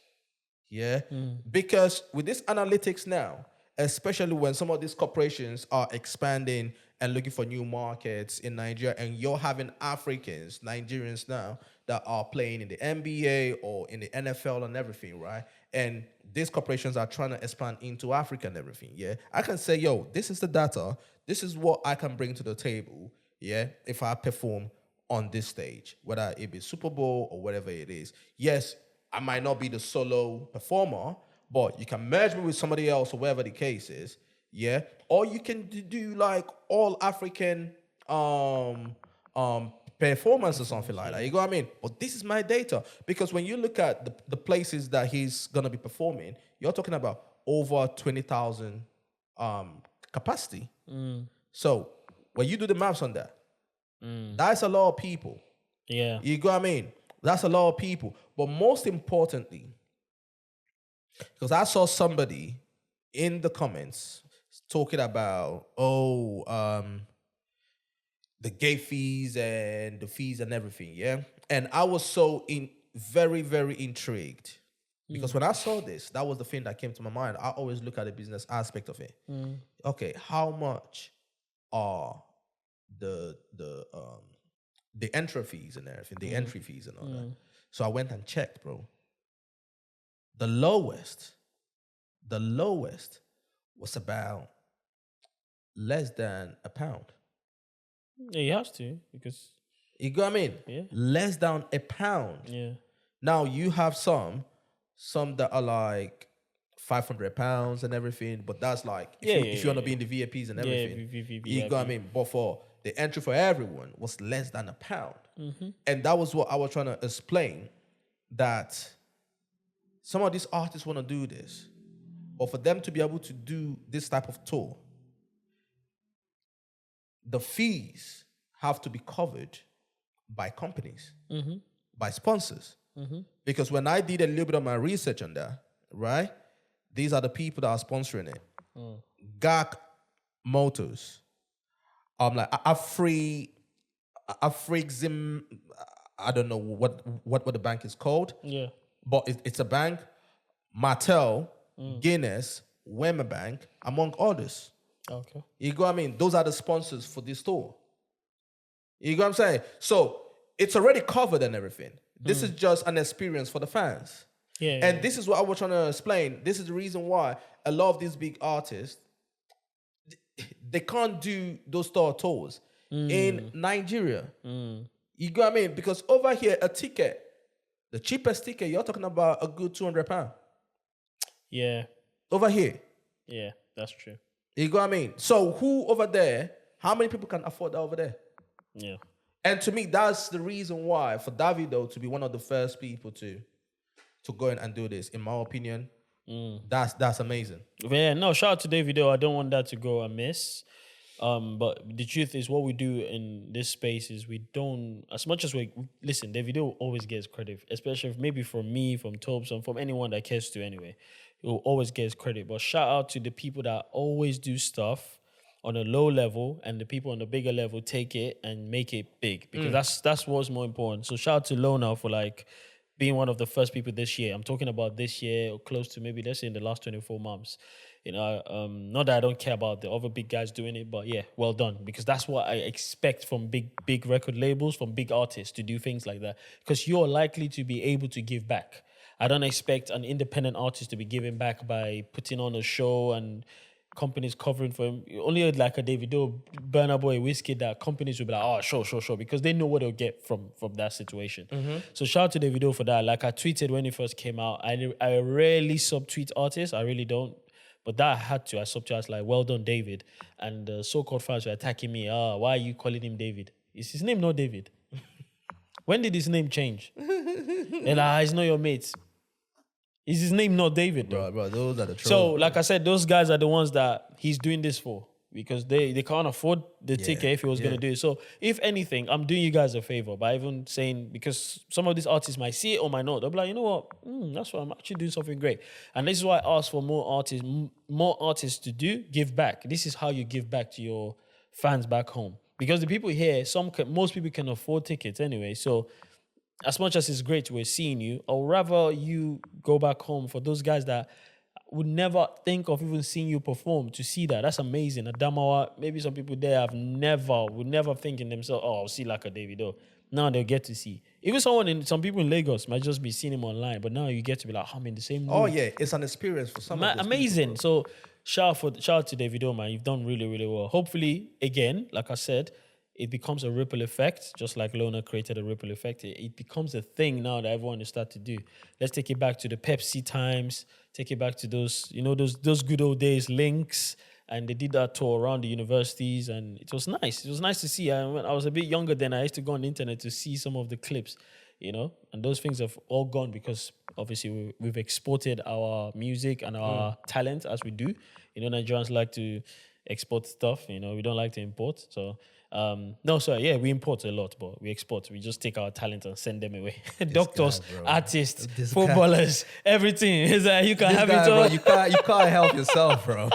S1: Yeah? Because with this analytics now, especially when some of these corporations are expanding and looking for new markets in Nigeria, and you're having Africans, Nigerians now, that are playing in the NBA or in the NFL and everything, right? And these corporations are trying to expand into Africa and everything, yeah? I can say, yo, this is the data. This is what I can bring to the table, yeah, if I perform on this stage, whether it be Super Bowl or whatever it is. Yes, I might not be the solo performer, but you can merge me with somebody else or whatever the case is, yeah. Or you can do like all African performance or something like that. You know what I mean? But this is my data because when you look at the places that he's gonna be performing, you're talking about over 20,000 capacity. So when you do the maths on that, that's a lot of people.
S2: Yeah.
S1: You know what I mean? That's a lot of people. But most importantly, because I saw somebody in the comments talking about, the gate fees and the fees and everything, yeah? And I was very, very intrigued. Because when I saw this, that was the thing that came to my mind. I always look at the business aspect of it. Okay, how much are the entry fees and everything, the entry fees and all that? So I went and checked, bro. The lowest was about less than £1.
S2: Yeah, he has to because
S1: You know what I mean?
S2: Yeah.
S1: Less than £1.
S2: yeah.
S1: Now you have some that are like £500 and everything, but that's like if you want to be in the VIPs and everything, you know what I mean. But for the entry for everyone was less than £1, and that was what I was trying to explain. That some of these artists want to do this, but for them to be able to do this type of tour, the fees have to be covered by companies, by sponsors. Because when I did a little bit of my research on that, right, these are the people that are sponsoring it. GAC Motors, like Afrixim, I don't know what the bank is called.
S2: Yeah.
S1: But it's a bank, Mattel, Guinness, Wema Bank, among others.
S2: Okay.
S1: You know what I mean? Those are the sponsors for this tour. You know what I'm saying? So it's already covered and everything. This is just an experience for the fans.
S2: Yeah.
S1: And this is what I was trying to explain. This is the reason why a lot of these big artists, they can't do those tours in Nigeria. You know what I mean? Because over here, a ticket, the cheapest ticket, you're talking about a good £200.
S2: Yeah.
S1: Over here.
S2: Yeah, that's true.
S1: You know what I mean? So who over there, how many people can afford that over there?
S2: Yeah.
S1: And to me, that's the reason why for Davido to be one of the first people to go in and do this, in my opinion, that's amazing.
S2: Yeah, no, shout out to Davido. I don't want that to go amiss. But the truth is, what we do in this space is we don't, as much as listen, Davido always gets credit, especially maybe from me, from Tobes, from anyone that cares to anyway. He will always get credit. But shout out to the people that always do stuff on a low level, and the people on the bigger level take it and make it big, because that's what's more important. So shout out to Lona for like being one of the first people this year. I'm talking about this year, or close to maybe, let's say, in the last 24 months. You know, not that I don't care about the other big guys doing it, but yeah, well done. Because that's what I expect from big record labels, from big artists, to do things like that. Because you're likely to be able to give back. I don't expect an independent artist to be giving back by putting on a show and companies covering for him. Only like a Davido, Burna Boy, Wizkid, that companies will be like, oh, sure, because they know what they'll get from that situation. So shout out to Davido for that. Like I tweeted when it first came out, I rarely subtweet artists. I really don't. But that I had to. I subtweeted. I was like, well done, David. And the so-called fans were attacking me. Why are you calling him David? Is his name not David? When did his name change? And it's not your mate. Is his name not David, though?
S1: Bro, those are the trolls.
S2: So, like I said, those guys are the ones that he's doing this for, because they can't afford the ticket if he was going to do it. So, if anything, I'm doing you guys a favor by even saying, because some of these artists might see it or might not. They'll be like, you know what? That's why I'm actually doing something great. And this is why I ask for more artists to give back. This is how you give back to your fans back home. Because the people here, most people can afford tickets anyway. So, as much as it's great we're seeing you, or rather you go back home, for those guys that would never think of even seeing you perform, to see that's amazing. Adamawa, maybe some people there would never think in themselves, oh, I'll see like a Davido. Now they'll get to see. Even some people in Lagos might just be seeing him online, but now you get to be like, I'm in the same room.
S1: Oh yeah, it's an experience for some of those
S2: amazing.
S1: people,
S2: So shout out to Davido, man. You've done really, really well. Hopefully, again, like I said, it becomes a ripple effect, just like Lona created a ripple effect. It becomes a thing now that everyone is start to do. Let's take it back to the Pepsi times. Take it back to those, those good old days, Links, and they did that tour around the universities, and it was nice. It was nice to see. When I was a bit younger then, I used to go on the internet to see some of the clips, and those things have all gone because obviously we've exported our music and our talent as we do. Nigerians like to export stuff. We don't like to import. So we import a lot, but we export. We just take our talent and send them away. Doctors, artists, footballers, everything. It's like you can have it all.
S1: Bro, you can't help yourself, bro.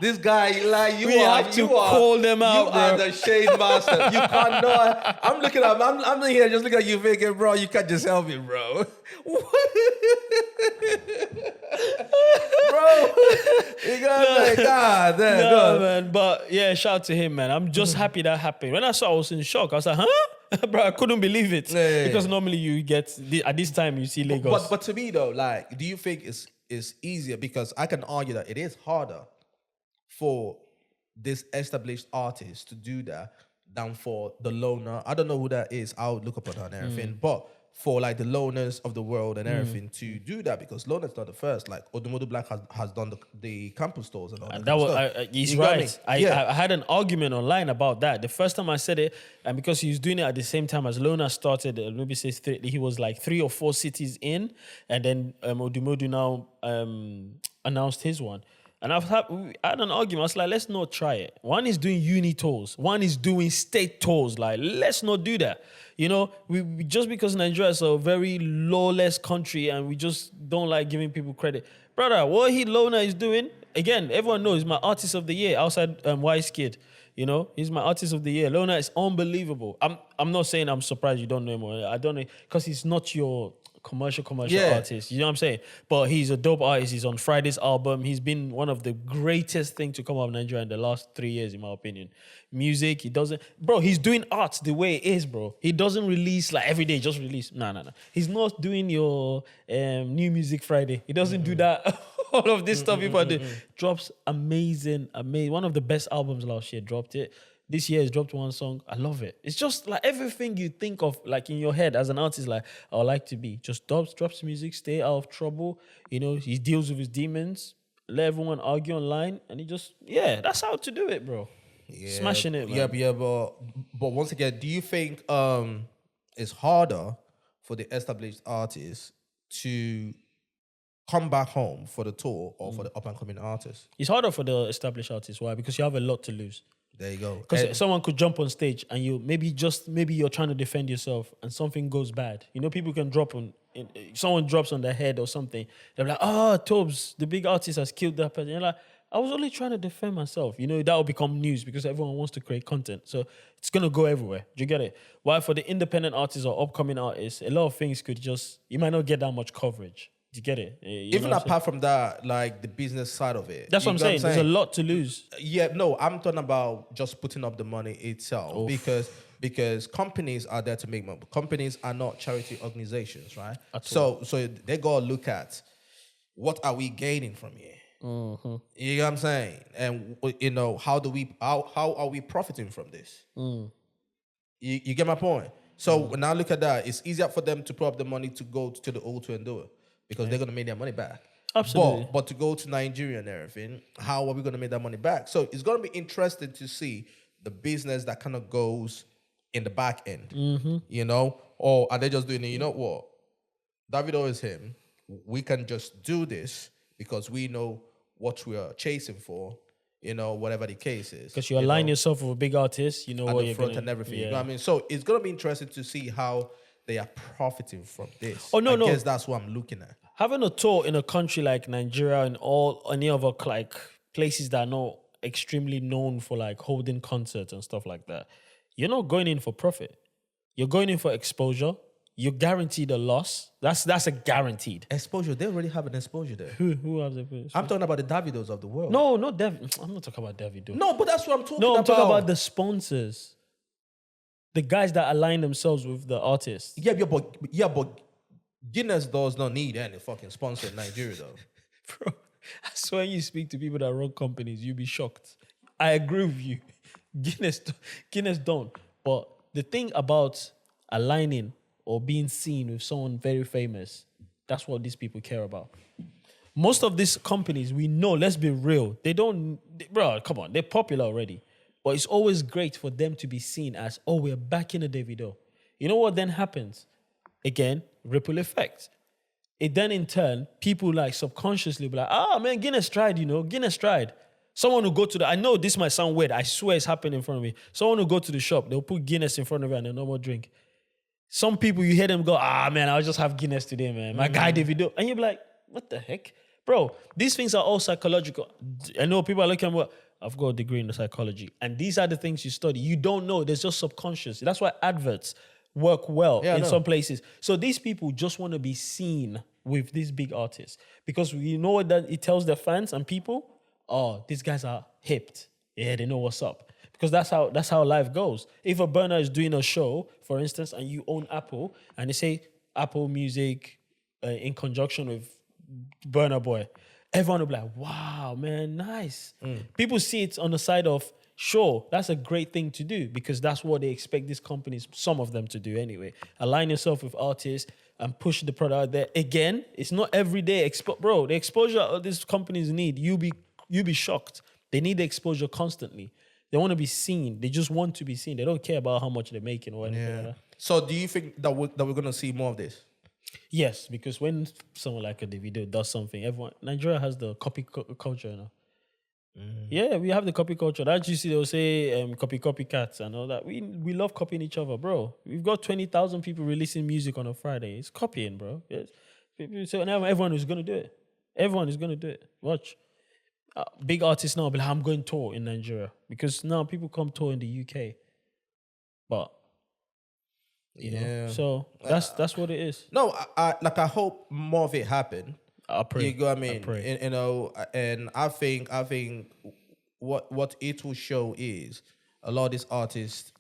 S1: This guy, like
S2: we have to call them out,
S1: you
S2: bro.
S1: are the shade master. You can't know. I'm looking at. I'm here just looking at you, thinking, bro, you can't just help it, bro. Bro, you gotta God damn.
S2: No, man, but yeah, shout out to him, man. I'm just happy that happened. When I saw, I was in shock. I was like, huh? Bro, I couldn't believe it.
S1: Yeah.
S2: Because normally you get, at this time, you see Lagos.
S1: But to me, though, like, do you think it's easier? Because I can argue that it is harder for this established artist to do that than for the loner. I don't know who that is. I'll look up on her and everything. But for like the loners of the world and everything to do that, because loner's not the first. Like Odumodublvck has done the campus stores and all that.
S2: That was, he's right. I had an argument online about that. The first time I said it, and because he was doing it at the same time as Lona started, maybe say he was like 3 or 4 cities in, and then Odumodu now announced his one. And I had an argument. I was like, let's not try it. One is doing uni tours. One is doing state tours. Like, let's not do that. We just because Nigeria is a very lawless country and we just don't like giving people credit. Brother, what Lona is doing, again, everyone knows he's my artist of the year outside Wizkid. He's my artist of the year. Lona is unbelievable. I'm not saying I'm surprised you don't know him. I don't know, because he's not your commercial artist. You know what I'm saying? But he's a dope artist. He's on Friday's album. He's been one of the greatest things to come out of Nigeria in the last 3 years, in my opinion. Music, he's doing art the way it is, bro. He doesn't release like every day, just release. No. He's not doing your new music Friday. He doesn't do that. All of this stuff people do. Drops amazing. One of the best albums last year, dropped it. This year has dropped one song. I love it. It's just like everything you think of, like in your head as an artist, like I would like to be. Just drops music, stay out of trouble. He deals with his demons, let everyone argue online, and that's how to do it, bro.
S1: Yeah,
S2: smashing it, man.
S1: Yeah, but once again, do you think it's harder for the established artists to come back home for the tour or for the up and coming artists?
S2: It's harder for the established artists. Why? Because you have a lot to lose.
S1: There you go.
S2: Because someone could jump on stage and maybe you're trying to defend yourself and something goes bad. People can someone drops on their head or something. They're like, Tobes, the big artist has killed that person. You're like, I was only trying to defend myself. That will become news because everyone wants to create content. So it's going to go everywhere. Do you get it? While for the independent artists or upcoming artists, a lot of things you might not get that much coverage. Do you get it?
S1: Even apart from that, like the business side of it.
S2: That's what I'm saying. There's a lot to lose.
S1: Yeah, no, I'm talking about just putting up the money itself. Oof. Because companies are there to make money. Companies are not charity organizations, right? So they gotta look at what are we gaining from here.
S2: Mm-hmm.
S1: You know what I'm saying? And how are we profiting from this? You get my point? So when I look at that, it's easier for them to put up the money to go to the O2 and do it. Because they're going to make their money back.
S2: Absolutely.
S1: But to go to Nigeria and everything, how are we going to make that money back? So it's going to be interesting to see the business that kind of goes in the back end. Or are they just doing it, you know what? Davido is him. We can just do this because we know what we are chasing for, whatever the case is.
S2: Because you align yourself with a big artist, what you're
S1: front and everything.
S2: Yeah.
S1: You know what I mean? So it's going to be interesting to see how they are profiting from this.
S2: Oh, no.
S1: I guess that's what I'm looking at.
S2: Having a tour in a country like Nigeria and any other like places that are not extremely known for like holding concerts and stuff like that, you're not going in for profit. You're going in for exposure. You're guaranteed a loss. That's a guaranteed
S1: exposure. They already have an exposure there.
S2: Who has it?
S1: I'm talking about the Davidos of the world.
S2: No, not David. I'm not talking about Davido.
S1: No, but that's what I'm talking about.
S2: No, I'm talking about the sponsors. The guys that align themselves with the artists.
S1: Yeah, but Guinness does not need any fucking sponsor in Nigeria, though.
S2: Bro, I swear you speak to people that run companies, you'll be shocked. I agree with you. Guinness don't. But the thing about aligning or being seen with someone very famous, that's what these people care about. Most of these companies, we know, let's be real, bro, come on, they're popular already. But it's always great for them to be seen as, oh, we're back in a Davido. You know what then happens? Again, ripple effect. It then in turn, people like subconsciously be like, man, Guinness tried, Guinness tried. Someone will go to I know this might sound weird, I swear it's happening in front of me. Someone will go to the shop, they'll put Guinness in front of it and a normal drink. Some people, you hear them go, man, I'll just have Guinness today, man. My guy Davido. And you'll be like, what the heck? Bro, these things are all psychological. I know people are looking at I've got a degree in psychology. And these are the things you study. You don't know. There's just subconscious. That's why adverts work well in some places. So these people just want to be seen with these big artists. Because you know what that it tells their fans and people? Oh, these guys are hipped. Yeah, they know what's up. Because that's how life goes. If a burner is doing a show, for instance, and you own Apple, and they say Apple Music in conjunction with Burner Boy, everyone will be like, wow, man, nice. People see it on the side of, sure, that's a great thing to do because that's what they expect these companies, some of them, to do anyway. Align yourself with artists and push the product out there. Again, it's not every day. Bro, the exposure these companies need, you'll be shocked. They need the exposure constantly. They want to be seen. They just want to be seen. They don't care about how much they're making or anything like that.
S1: So do you think that we're going to see more of this?
S2: Yes, because when someone like a Davido does something, Nigeria has the copy culture now. Yeah, we have the copy culture. That you see, they'll say copycats and all that. We love copying each other, bro. We've got 20,000 people releasing music on a Friday. It's copying, bro. Yes. So now everyone is going to do it. Everyone is going to do it. Watch. Big artists now be like, I'm going tour in Nigeria. Because now people come tour in the UK. But, you know, so that's what it is.
S1: No, I hope more of it happen.
S2: I pray.
S1: You go, I mean,
S2: I pray.
S1: And I think what it will show is a lot of these artists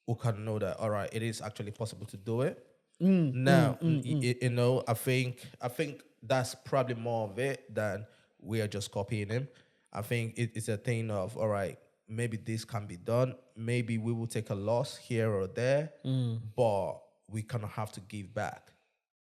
S1: who can know that, all right, it is actually possible to do it. I think that's probably more of it than we are just copying him. I think it's a thing of, all right, maybe this can be done. Maybe we will take a loss here or there, but we kind of have to give back.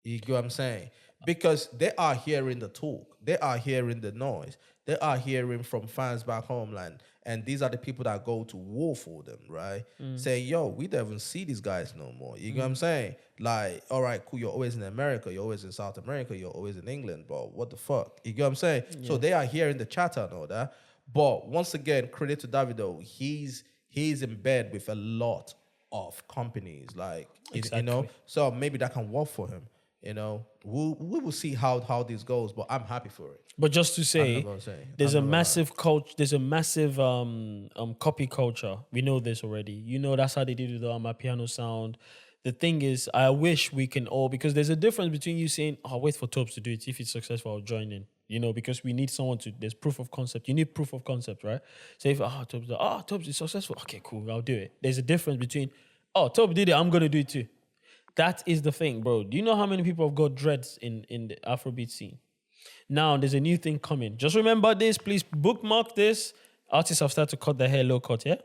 S1: You get what I'm saying? Because they are hearing the talk. They are hearing the noise. They are hearing from fans back homeland. And these are the people that go to war for them, right? Saying, yo, we don't even see these guys no more. You get what I'm saying? Like, all right, cool, you're always in America. You're always in South America. You're always in England. But what the fuck? You get what I'm saying? Yeah. So they are hearing the chatter and all that. But once again, credit to Davido. He's in bed with a lot of companies. Like,
S2: exactly.
S1: So maybe that can work for him. We will see how this goes, but I'm happy for it.
S2: But just to say, there's a massive culture. There's a massive copy culture. We know this already. You know that's how they did with the Amapiano sound. The thing is, I wish we can all, because there's a difference between you saying, "I'll wait for Tobes to do it. If it's successful, I'll join in." Because we need someone to. There's proof of concept. You need proof of concept, right? So if Tobes is successful, okay, cool, I'll do it. There's a difference between, Tobes did it, I'm gonna do it too. That is the thing, bro. Do you know how many people have got dreads in the Afrobeat scene? Now, there's a new thing coming. Just remember this. Please bookmark this. Artists have started to cut their hair low cut, yeah?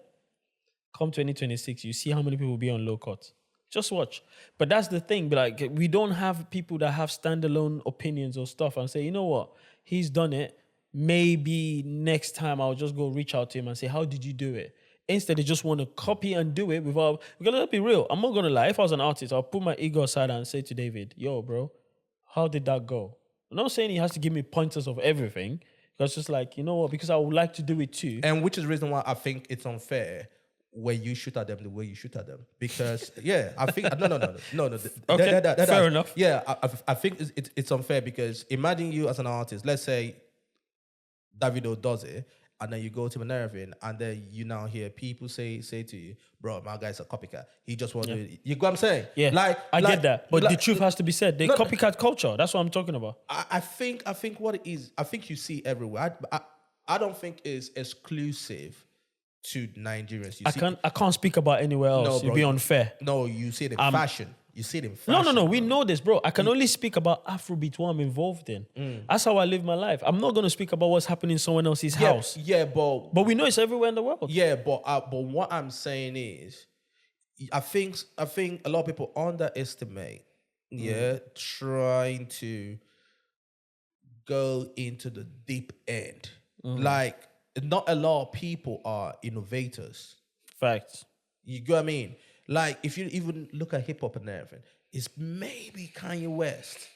S2: Come 2026, you see how many people will be on low cut. Just watch. But that's the thing. Like, we don't have people that have standalone opinions or stuff and say, you know what? He's done it. Maybe next time I'll just go reach out to him and say, how did you do it? Instead, they just want to copy and do it without... Because let's be real. I'm not going to lie. If I was an artist, I'll put my ego aside and say to David, yo, bro, how did that go? I'm not saying he has to give me pointers of everything. Because it's like, you know what? Because I would like to do it too.
S1: And which is the reason why I think it's unfair when you shoot at them the way you shoot at them. Because, yeah, I think... No.
S2: Okay, fair enough.
S1: Yeah, I think it's unfair because imagine you as an artist. Let's say Davido does it. And then you go to everything, and then you now hear people say to you, bro, my guy's a copycat. He just want to... You go what I'm saying?
S2: Yeah, I get that. But the truth has to be said. The copycat culture, that's what I'm talking about.
S1: I think what it is, I think you see everywhere. I don't think it's exclusive to Nigerians.
S2: I can't speak about anywhere else.
S1: No, bro,
S2: it'd be unfair.
S1: No, you see it in fashion. You see it in fashion.
S2: No. We know this, bro. I can only speak about Afrobeat, what I'm involved in. That's how I live my life. I'm not going to speak about what's happening in someone else's house.
S1: Yeah, but
S2: we know it's everywhere in the world.
S1: Yeah, but what I'm saying is, I think a lot of people underestimate, trying to go into the deep end. Like, not a lot of people are innovators.
S2: Facts.
S1: You get what I mean? Like, if you even look at hip hop and everything, it's maybe Kanye West,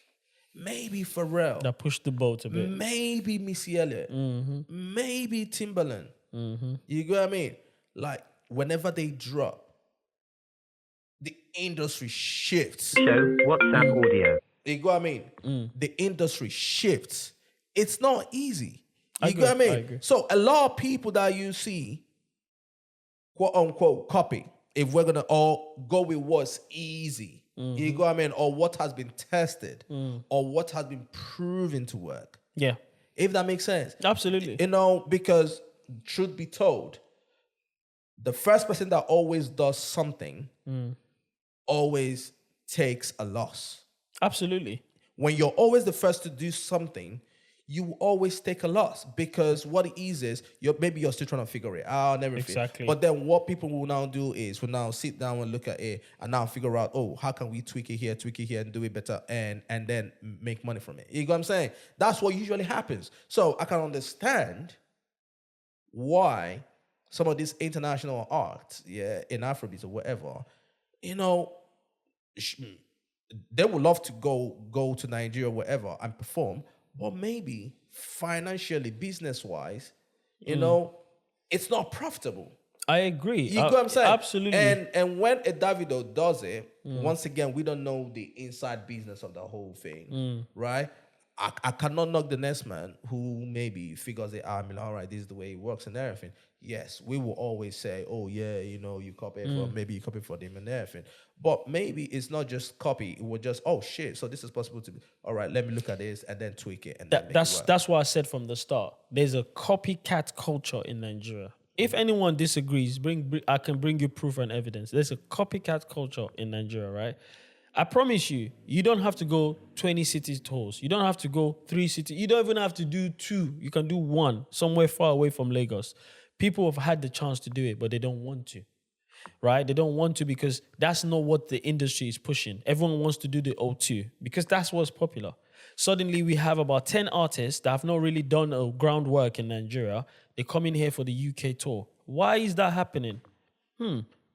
S1: maybe Pharrell,
S2: That pushed the boat a bit.
S1: maybe Missy Elliott, maybe Timbaland. You get what I mean? Like, whenever they drop, the industry shifts.
S3: Show WhatsApp audio.
S1: You get what I mean? The industry shifts. It's not easy. You
S2: agree,
S1: get what I
S2: I
S1: mean?
S2: agree.
S1: So a lot of people that you see, quote unquote, copy, if we're gonna all go with what's easy, you get what I mean, or what has been tested, or what has been proven to work.
S2: Yeah.
S1: If that makes sense.
S2: Absolutely.
S1: You know, because truth be told, the first person that always does something always takes a loss.
S2: Absolutely.
S1: When you're always the first to do something, you will always take a loss, because what it is maybe you're still trying to figure it out and everything.
S2: Exactly.
S1: But then what people will now do is will now sit down and look at it and now figure out, oh, how can we tweak it here and do it better and then make money from it. You know what I'm saying? That's what usually happens. So I can understand why some of this international art, in afrobeats or whatever, you know, they would love to go to Nigeria or whatever and perform, but maybe financially, business-wise, you know, it's not profitable.
S2: I agree.
S1: You get what I'm saying?
S2: Absolutely.
S1: And when a Davido does it, once again, we don't know the inside business of the whole thing, right? I cannot knock the next man who maybe figures it out. I mean, all right, this is the way it works and everything. Yes, we will always say, oh, yeah, you know, you copy it for, maybe you copy for them and everything. But maybe it's not just copy. It will just, oh, shit, so this is possible to be. All right, let me look at this and then tweak it. And then make it work.
S2: That's what I said from the start. There's a copycat culture in Nigeria. If anyone disagrees, I can bring you proof and evidence. There's a copycat culture in Nigeria, right? I promise you, you don't have to go 20 cities tours. You don't have to go 3 cities. You don't even have to do 2. You can do 1 somewhere far away from Lagos. People have had the chance to do it, but they don't want to, right? They don't want to because that's not what the industry is pushing. Everyone wants to do the O2 because that's what's popular. Suddenly, we have about 10 artists that have not really done a groundwork in Nigeria. They come in here for the UK tour. Why is that happening?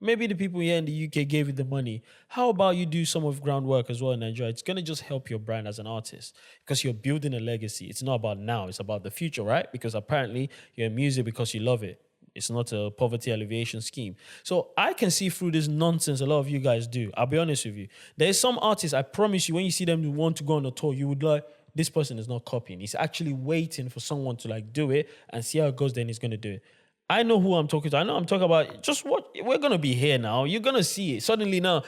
S2: Maybe the people here in the UK gave you the money. How about you do some of groundwork as well in Nigeria? It's going to just help your brand as an artist because you're building a legacy. It's not about now. It's about the future, right? Because apparently you're in music because you love it. It's not a poverty alleviation scheme. So I can see through this nonsense a lot of you guys do. I'll be honest with you. There's some artists, I promise you, when you see them want to go on a tour, you would like, this person is not copying. He's actually waiting for someone to like do it and see how it goes, then he's going to do it. I know who I'm talking to. I know I'm talking about just what we're going to be here now. You're going to see it. Suddenly now,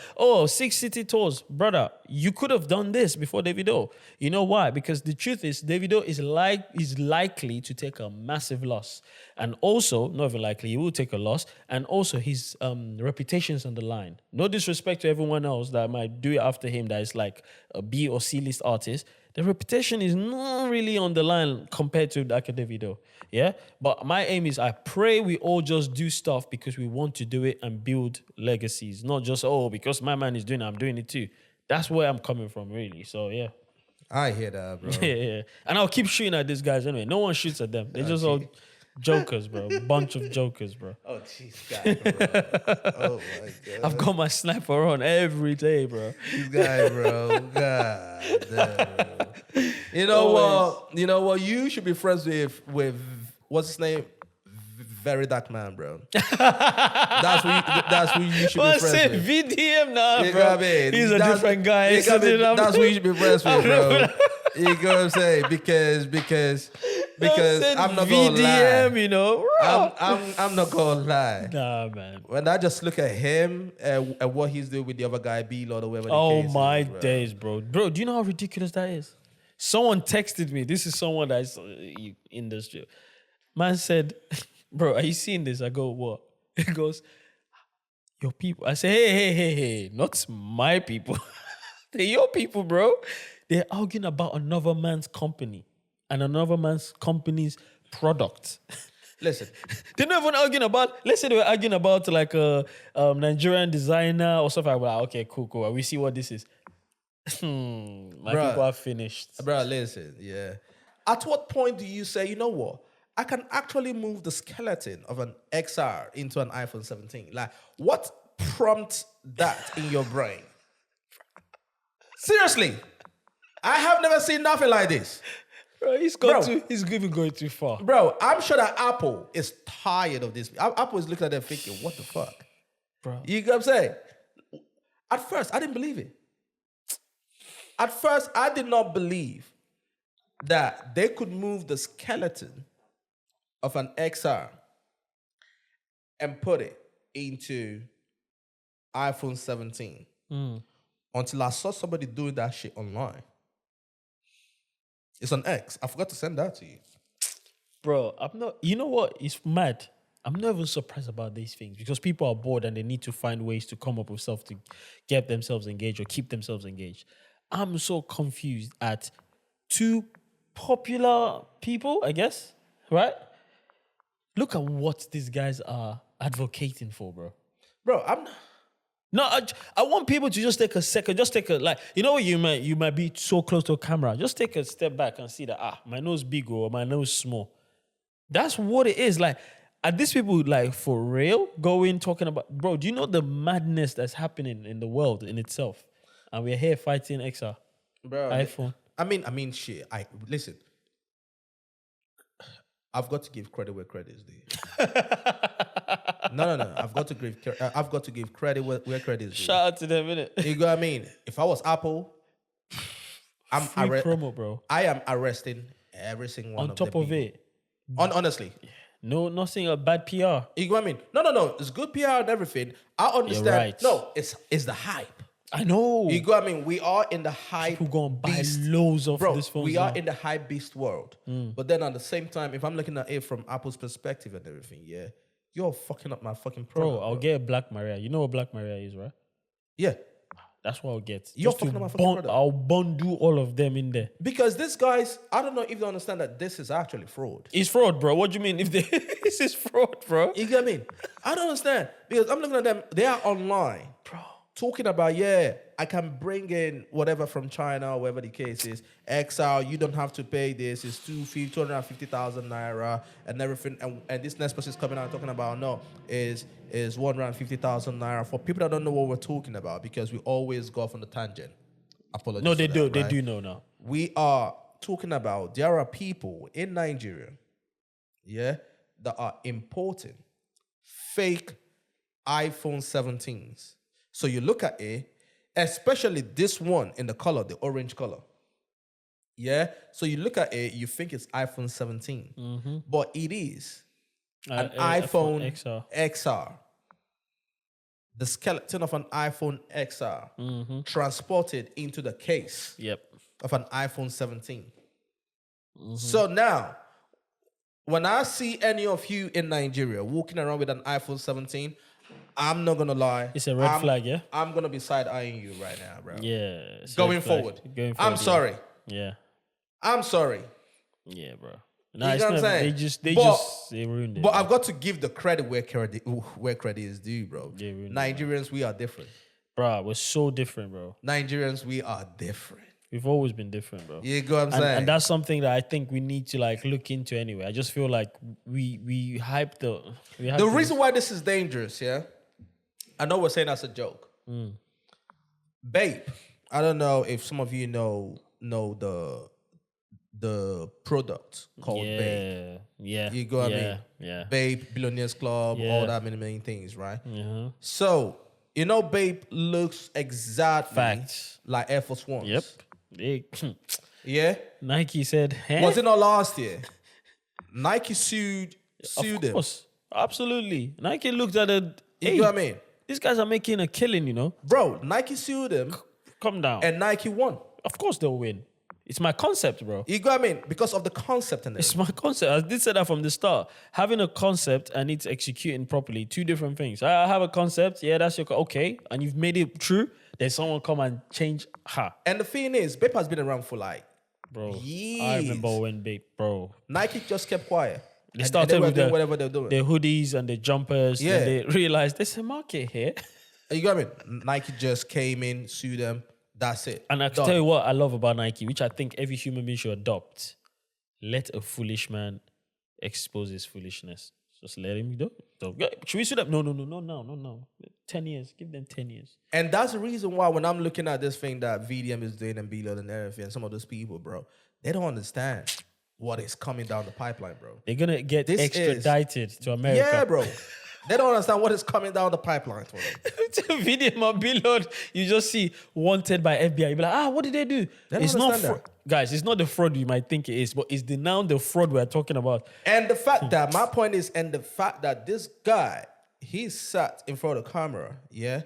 S2: 6 city tours. Brother, you could have done this before Davido. You know why? Because the truth is Davido is likely to take a massive loss. And also, not even likely, he will take a loss. And also his reputation's on the line. No disrespect to everyone else that might do it after him that is like a B or C list artist. The reputation is not really on the line compared to like a Davido. Yeah? But my aim is I pray we all just do stuff because we want to do it and build legacies. Not just, because my man is doing it, I'm doing it too. That's where I'm coming from, really. So, yeah.
S1: I hear that, bro.
S2: Yeah. And I'll keep shooting at these guys anyway. No one shoots at them. They're just all jokers, bro. Bunch of jokers, bro.
S1: Oh, jeez, guy, bro. Oh, my God.
S2: I've got my sniper on every day, bro.
S1: This guy, bro. God damn, bro. You know what? You should be friends with what's his name? Very dark man, bro. That's who you should be friends with.
S2: VDM now,
S1: You
S2: bro.
S1: know what I mean?
S2: He's a different guy.
S1: That's who you should be friends with, bro. You know what I'm saying? Because I'm not gonna lie.
S2: VDM, you know.
S1: I'm not gonna lie.
S2: Nah, man.
S1: When I just look at him and what he's doing with the other guy, B-Lord or whatever.
S2: Oh my days, bro. Bro, do you know how ridiculous that is? Someone texted me. This is someone that's in this job. Man said, bro, are you seeing this? I go, what? He goes, your people. I say, hey, not my people. They're your people, bro. They're arguing about another man's company and another man's company's product.
S1: Listen,
S2: They're not even arguing about. Let's say they were arguing about like a Nigerian designer or something. I'm like, okay, cool. We see what this is. My
S1: Bruh.
S2: people are finished.
S1: bro, listen, yeah. At what point do you say, you know what? I can actually move the skeleton of an XR into an iPhone 17. Like, what prompts that in your brain? Seriously, I have never seen nothing like this.
S2: Bro, he's even going too far.
S1: Bro, I'm sure that Apple is tired of this. Apple is looking at them thinking, what the fuck?
S2: Bro.
S1: You get what I'm saying? At first, I didn't believe it. At first, I did not believe that they could move the skeleton of an XR and put it into iPhone 17 until I saw somebody doing that shit online. It's on X. I forgot to send that to you.
S2: Bro, I'm not. You know what? It's mad. I'm not even surprised about these things because people are bored and they need to find ways to come up with stuff to get themselves engaged or keep themselves engaged. I'm so confused at two popular people, I guess, right? Look at what these guys are advocating for, bro.
S1: Bro,
S2: No, I want people to just take a second, just take a, like, you know what, you might be so close to a camera. Just take a step back and see that, my nose big or my nose small. That's what it is. Like, are these people, like, for real going, talking about, bro, do you know the madness that's happening in the world in itself? And we're here fighting XR.
S1: bro,
S2: iPhone.
S1: I mean, shit. Listen. I've got to give credit where credit is due. No. I've got to give credit where credit is due.
S2: Shout out to them, innit?
S1: You know what I mean? If I was Apple,
S2: Free promo, bro.
S1: I am arresting every single one
S2: On
S1: of
S2: top
S1: them
S2: of
S1: people.
S2: it.
S1: Honestly.
S2: No, nothing a bad PR.
S1: You know what I mean? No. It's good PR and everything. I understand.
S2: You're right.
S1: No, it's the hype.
S2: I know.
S1: You know what I mean? We are in the hype.
S2: People go and buy
S1: beast.
S2: loads of
S1: Bro,
S2: this phone.
S1: we are in the hype beast world. But then at the same time, if I'm looking at it from Apple's perspective and everything, yeah, you're fucking up my fucking product.
S2: Bro, I'll get a Black Maria. You know what Black Maria is, right?
S1: Yeah.
S2: That's what I'll get.
S1: You're
S2: Just to
S1: fucking up my fucking product.
S2: I'll bundle all of them in there.
S1: Because these guys, I don't know if they understand that this is actually fraud.
S2: It's fraud, bro. What do you mean? If this is fraud, bro?
S1: You get what I mean? I don't understand. Because I'm looking at them, they are online.
S2: Bro.
S1: Talking about, I can bring in whatever from China or whatever the case is. XR, you don't have to pay this. It's 250,000 naira and everything. And this next person is coming out talking about, no, is 150,000 naira. For people that don't know what we're talking about, because we always go off on the tangent. Apologies.
S2: No, they
S1: for
S2: do.
S1: that,
S2: They
S1: right?
S2: do know now.
S1: We are talking about there are people in Nigeria, that are importing fake iPhone 17s. So you look at it, especially this one in the color, the orange color. Yeah. So you look at it, you think it's iPhone 17, but it is an iPhone XR. The skeleton of an iPhone XR transported into the case of an iPhone 17. So now, when I see any of you in Nigeria walking around with an iPhone 17, I'm not gonna lie.
S2: It's a red flag, yeah?
S1: I'm gonna be side-eyeing you right now, bro.
S2: Yeah.
S1: Going forward. I'm sorry.
S2: Yeah.
S1: I'm sorry.
S2: Yeah, bro.
S1: Nah, you know what I'm saying?
S2: They ruined it.
S1: But I've got to give the credit where credit is due, bro. Nigerians, we are different.
S2: Bro, we're so different, bro.
S1: Nigerians, we are different.
S2: We've always been different, bro.
S1: You know what I'm saying?
S2: And that's something that I think we need to like look into anyway. I just feel like we hype the
S1: reason why this is dangerous, yeah? I know we're saying that's a joke. Babe, I don't know if some of you know the product called Babe.
S2: Yeah.
S1: You go what I mean?
S2: Yeah.
S1: Babe, Billionaires Club, all that many things, right?
S2: Uh-huh.
S1: So, Babe looks exactly like Air Force Ones.
S2: Yep.
S1: Yeah?
S2: Nike said,
S1: Was it not last year? Nike sued
S2: of
S1: them.
S2: Course. Absolutely. Nike looked at it.
S1: You know what I mean?
S2: These guys are making a killing,
S1: Bro, Nike sued them.
S2: Calm down.
S1: And Nike won.
S2: Of course they'll win. It's my concept, bro.
S1: You know what I mean? Because of the concept and
S2: It's my concept. I did say that from the start. Having a concept and it's executing properly, two different things. I have a concept, that's your okay, and you've made it true. Then someone come and change her.
S1: And the thing is, Bape has been around for like
S2: bro.
S1: years.
S2: I remember when Bape, bro.
S1: Nike just kept quiet.
S2: They started
S1: were
S2: with
S1: doing whatever they're doing.
S2: the hoodies and the jumpers.
S1: Yeah.
S2: And they realized there's a market here.
S1: You got me? Nike just came in, sued them. That's it.
S2: And I can
S1: Done.
S2: tell you what I love about Nike, which I think every human being should adopt. Let a foolish man expose his foolishness. Just let him go. Should we sue them? No. 10 years. Give them 10 years.
S1: And that's the reason why when I'm looking at this thing that VDM is doing and Bilo and everything, and some of those people, bro, they don't understand what is coming down the pipeline, bro.
S2: They're going to get extradited to America.
S1: Yeah, bro. They don't understand what is coming down the pipeline for them.
S2: VDM and Bilo, you just see wanted by FBI. You be like, what did they do?
S1: They don't
S2: It's not
S1: understand
S2: guys, it's not the fraud you might think it is, but it's now the fraud we're talking about.
S1: And the fact that, my point is, and the fact that this guy, he sat in front of the camera, yeah?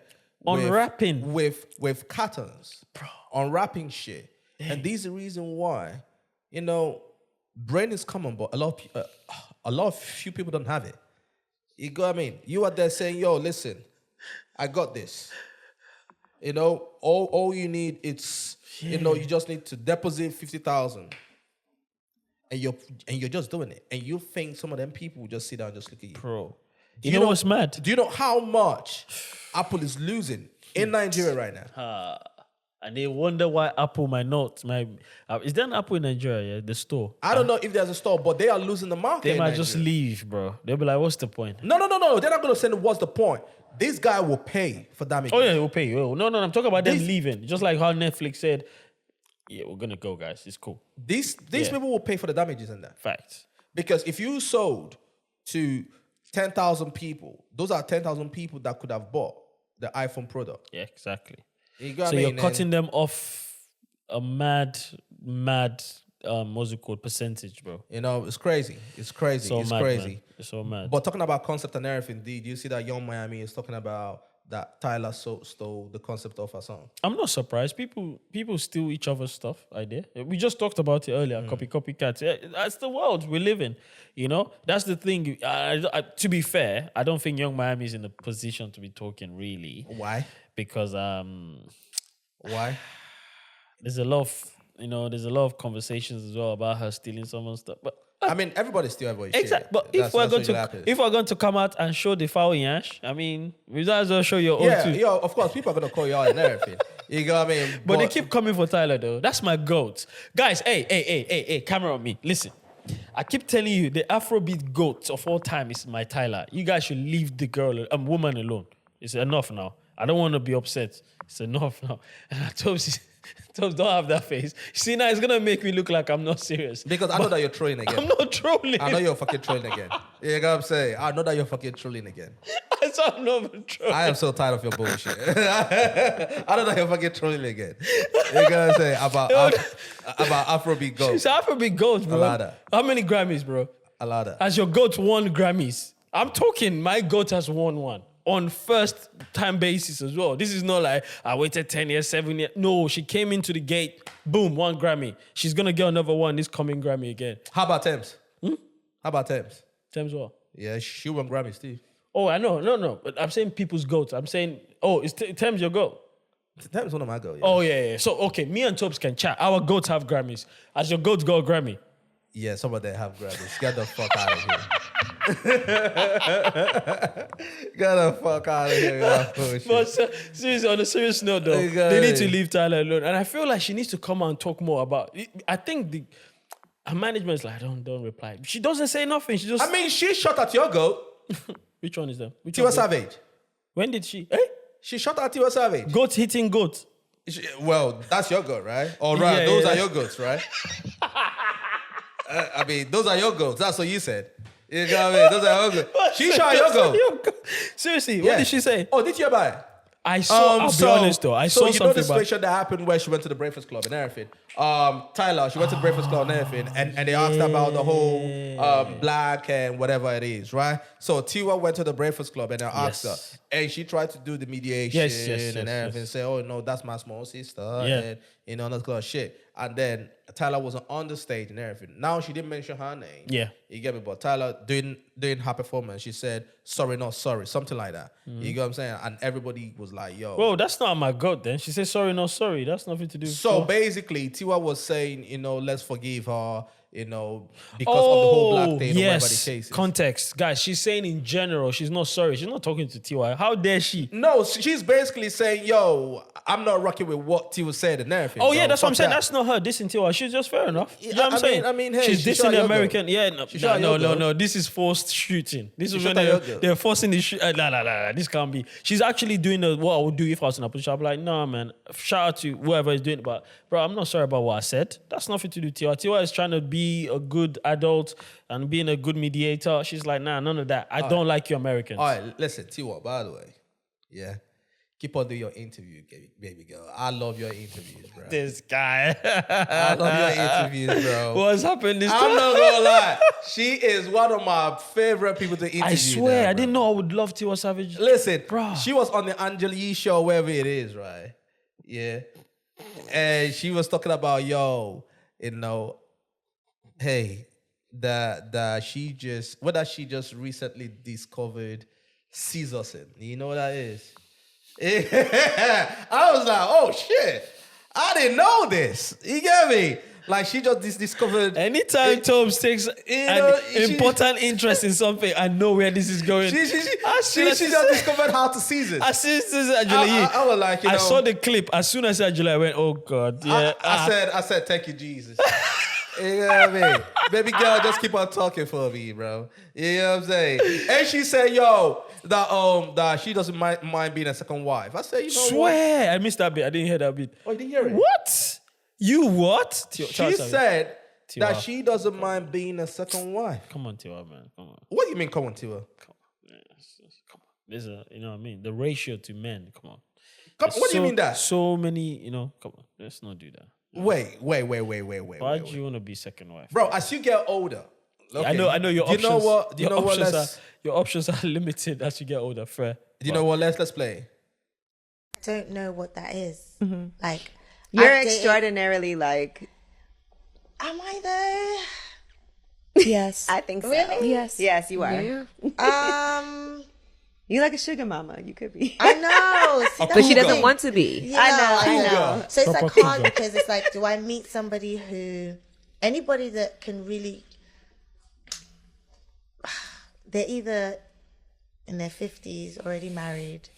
S2: Unwrapping.
S1: With cartons. Bro. Unwrapping shit. Dang. And these are the reason why, brain is common, but a lot of few people don't have it. You go, I mean, you are there saying, yo, listen, I got this. All you need is, you just need to deposit 50,000. And you're just doing it. And you think some of them people will just sit down and just look at you.
S2: Bro. You know what's mad?
S1: Do you know how much Apple is losing in Nigeria right now?
S2: And they wonder why Apple might not. Is there an Apple in Nigeria, yeah? The store?
S1: I don't know if there's a store, but they are losing the market.
S2: They might just leave, bro. They'll be like, what's the point?
S1: No. They're not going to say what's the point. This guy will pay for damages.
S2: Oh, yeah, he'll pay. No, I'm talking about them leaving. Just like how Netflix said, yeah, we're going to go, guys. It's cool.
S1: These people will pay for the damages in that.
S2: Fact.
S1: Because if you sold to 10,000 people, those are 10,000 people that could have bought the iPhone product.
S2: Yeah, exactly.
S1: So
S2: you're cutting them off a mad, what's it called, percentage, bro.
S1: It's crazy. It's crazy.
S2: So
S1: it's
S2: mad,
S1: crazy.
S2: Man. It's so mad.
S1: But talking about concept and everything, do you see that Young Miami is talking about that Tyla stole the concept of her song?
S2: I'm not surprised. People steal each other's stuff, idea. We just talked about it earlier, copycats. Yeah, that's the world we live in. That's the thing. To be fair, I don't think Young Miami is in a position to be talking really.
S1: Why?
S2: Because
S1: why?
S2: There's a lot of conversations as well about her stealing someone's stuff. But
S1: I mean, everybody steals everybody's shit.
S2: Exactly. But if we're going to come out and show the foul yash, I mean, we might as well show your own too.
S1: Yeah, of course, people are gonna call you out and everything. You know what I mean?
S2: But they keep coming for Tyler though. That's my goat. Guys, hey, camera on me. Listen. I keep telling you, the Afrobeat goat of all time is my Tyler. You guys should leave the woman alone. It's enough now. I don't want to be upset. It's enough now. And I told you, don't have that face. See, now it's going to make me look like I'm not serious.
S1: Because I know that you're trolling again.
S2: I'm not trolling.
S1: I know you're fucking trolling again. You know what I'm saying? I know that you're fucking trolling again.
S2: I'm not trolling.
S1: I am so tired of your bullshit. I know that you're fucking trolling again. You know what I'm saying? About Afrobeat goat.
S2: It's Afrobeat goat, bro.
S1: Alada.
S2: How many Grammys, bro?
S1: Alada.
S2: Has your goat won Grammys? I'm talking, my goat has won one. On first time basis as well. This is not like I waited 10 years, 7 years. No, she came into the gate, boom, 1 Grammy. She's gonna get another one this coming Grammy again.
S1: How about Tems? How about Tems?
S2: Tems what?
S1: Yeah, she won Grammys too.
S2: Oh, I know, no. But I'm saying people's goats. I'm saying, is Tems your goat?
S1: Tems one of my goats. Yeah.
S2: Oh, yeah. So, okay, me and Tobes can chat. Our goats have Grammys. Has your goats got a Grammy?
S1: Yeah, some of them have Grammys. Get the fuck out of here. Get the fuck out of here.
S2: But seriously, on a serious note, though, they need to leave Tyla alone. And I feel like she needs to come out and talk more about it. I think her management is like, don't reply. She doesn't say nothing. She just...
S1: I mean, she shot at your goat.
S2: Which one is that?
S1: Tiwa Savage.
S2: When did she?
S1: She shot at Tiwa Savage.
S2: Goat hitting goat.
S1: Well, that's your goat, right? All right, those are your goats, right? I mean, those are your goats. That's what you said. You know what I mean? Those are your goats. She shot your goat.
S2: Seriously, what did she say?
S1: Oh, did you buy it?
S2: I saw, I'll be honest though, I saw something
S1: know the situation that happened where she went to the Breakfast Club and everything. Tyla, she went to the Breakfast Club and everything, and they asked her about the whole black and whatever it is, right? So Tiwa went to the Breakfast Club and they asked her, and she tried to do the mediation and everything, say, oh no, that's my small sister, and all that kind of shit. And then Tyla wasn't on the stage and everything. Now she didn't mention her name.
S2: Yeah.
S1: You get me? But Tyla doing her performance, she said, sorry, not sorry, something like that. You get what I'm saying? And everybody was like, yo.
S2: Well, that's not my God then. She said, sorry, not sorry. That's nothing to do with
S1: So basically, Tiwa was saying, let's forgive her. because of the whole black thing or whatever the case is.
S2: Context. Guys, she's saying in general, she's not sorry. She's not talking to Tiwa. How dare she?
S1: No, she's basically saying, yo, I'm not rocking with what Tiwa said and everything.
S2: Oh, yeah, that's what I'm saying. That's not her dissing Tiwa. She's just fair enough. You know what I'm saying?
S1: I mean, hey,
S2: she's dissing the American. Yeah, no. This is forced shooting. This is when they're forcing the shoot. Nah. This can't be. She's actually doing what I would do if I was in a position. I'd be like, nah, man. Shout out to whoever is doing it. But, bro, I'm not sorry about what I said. That's nothing to do with Tiwa. Tiwa is trying to be a good adult and being a good mediator. She's like, nah, none of that. I don't like you Americans.
S1: All right, listen, Tiwa, by the way, yeah, keep on doing your interview, baby girl. I love your interviews, bro.
S2: This guy.
S1: I love your interviews, bro.
S2: What's happened this time?
S1: I'm not gonna lie. She is one of my favorite people to interview.
S2: I swear,
S1: now,
S2: I didn't know I would love Tiwa Savage.
S1: Listen,
S2: bro.
S1: She was on the Angeli show, wherever it is, right? Yeah. And she was talking about, hey, that she just recently discovered Caesarson. You know what that is? I was like, oh shit, I didn't know this. You get me? Like she just discovered.
S2: Anytime Tems takes an important interest in something, I know where this is going.
S1: She just discovered how to season.
S2: I was like, I saw the clip. As soon as I said July, I went, oh God. Yeah.
S1: I said, thank you, Jesus. You know what I mean? Baby girl, just keep on talking for me, bro. You know what I'm saying? And she said, that she doesn't mind being a second wife. I said,
S2: Swear,
S1: what?
S2: I missed that bit. I didn't hear that bit.
S1: Oh, you didn't hear it?
S2: What? You what?
S1: She said that she doesn't mind being a second wife.
S2: Come on, Tiwa, man. Come on.
S1: What do you mean, come on, Tiwa?
S2: Come on. Come on. There's you know what I mean? The ratio to men, come on.
S1: What do you mean that?
S2: So many, come on. Let's not do that.
S1: Wait.
S2: Why do you want to be second wife?
S1: Bro, as you get older. Okay,
S2: I know your options.
S1: Do you know what?
S2: Your options are limited as you get older, fair.
S1: Do you know what? Let's play.
S3: I don't know what that is.
S4: Mm-hmm.
S3: Like,
S4: you're extraordinarily like.
S3: Am I though?
S4: Yes.
S3: I think so.
S4: Really? Yes, you are.
S3: Yeah.
S4: You like a sugar mama. You could be.
S3: I know. See,
S5: but she doesn't want to be.
S3: You know, I know. So it's
S2: Proper
S3: hard because it's like, do I meet somebody anybody that can really, they're either in their 50s, already married.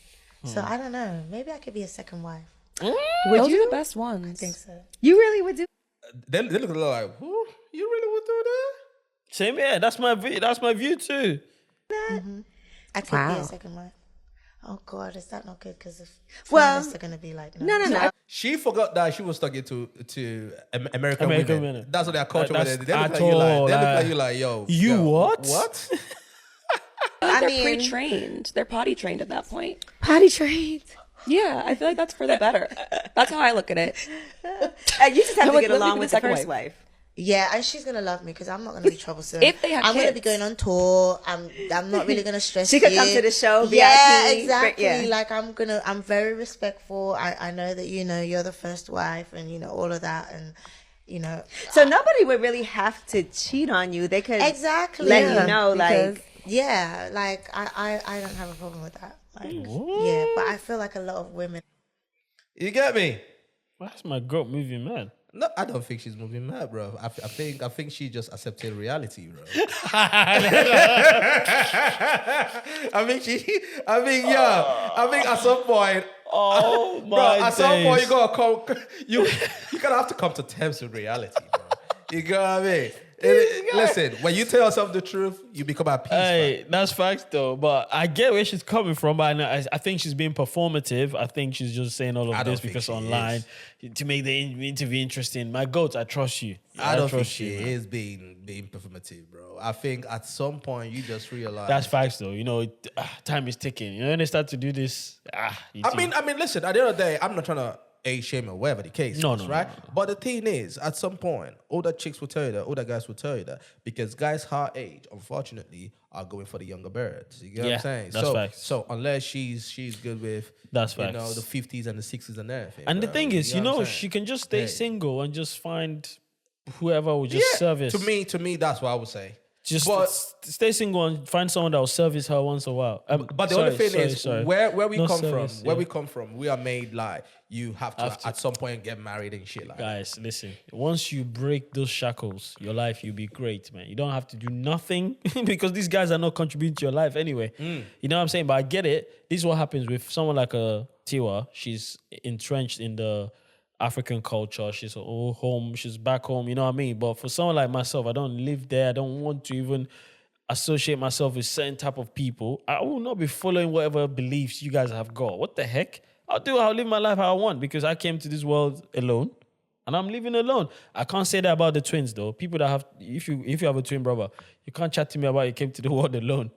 S3: So I don't know. Maybe I could be a second wife.
S5: Those are the best ones.
S3: I think so.
S4: You really would do.
S1: They look a little like, who? You really would do that?
S2: Same here. That's my view too.
S3: Mm-hmm. I could be a second wife. Oh God, is that not good? Because if feminists are gonna be like,
S4: no.
S1: She forgot that she was talking to American women. That's what their culture was. They look like you like. They look like you like, yo.
S2: What?
S1: What?
S5: They're pre-trained. They're potty trained at that point.
S3: potty trained.
S5: Yeah, I feel like that's for the better. That's how I look at it.
S4: You just have to get along with the first wife.
S3: Yeah, and she's gonna love me because I'm not gonna be troublesome.
S5: If they have
S3: I'm
S5: kids.
S3: gonna be going on tour. I'm not really gonna stress.
S4: She could come to the show.
S3: Yeah,
S4: VIP,
S3: exactly.
S4: yeah.
S3: Like I'm very respectful. I know that you're the first wife and all of that and
S4: So nobody would really have to cheat on you. They could let you know, like
S3: I don't have a problem with that. Like, yeah, but I feel like a lot of women.
S1: You get me?
S2: That's my girl moving mad.
S1: No, I don't think she's moving mad, bro. I think she just accepted reality, bro. I think at some point.
S2: Oh my
S1: bro, at some point
S2: days.
S1: you're gonna have to come to terms with reality, bro. You know what I mean? Listen, when you tell yourself the truth, you become at peace.
S2: Hey, that's facts though. But I get where she's coming from. But I think she's being performative. I think she's just saying all of this because online to make the interview interesting. My goat, I trust you.
S1: I don't think she is being performative, bro. I think at some point you just realize
S2: that's facts though. Time is ticking. When they start to do this,
S1: I mean, listen. At the end of the day, I'm not trying to shame or whatever the case is, right? No. But the thing is, at some point, older chicks will tell you that, older guys will tell you that, because guys her age, unfortunately, are going for the younger birds. You get what I'm saying?
S2: That's facts.
S1: So unless she's good with the 50s and the 60s and everything.
S2: And the thing is, she can just stay single and just find whoever will just service.
S1: To me, that's what I would say.
S2: Just stay single and find someone that will service her once a while.
S1: But the only thing is, where we
S2: No
S1: come
S2: service,
S1: from, where we come from, we are made like you have to at some point get married and shit like that.
S2: Guys, listen. Once you break those shackles, your life you'll be great, man. You don't have to do nothing because these guys are not contributing to your life anyway. You know what I'm saying? But I get it. This is what happens with someone like a Tiwa. She's entrenched in the African culture. She's home. She's back home. You know what I mean? But for someone like myself, I don't live there. I don't want to even associate myself with certain type of people. I will not be following whatever beliefs you guys have got. What the heck? I'll live my life how I want because I came to this world alone and I'm living alone. I can't say that about the twins though. People that have, if you have a twin brother, you can't chat to me about you came to the world alone.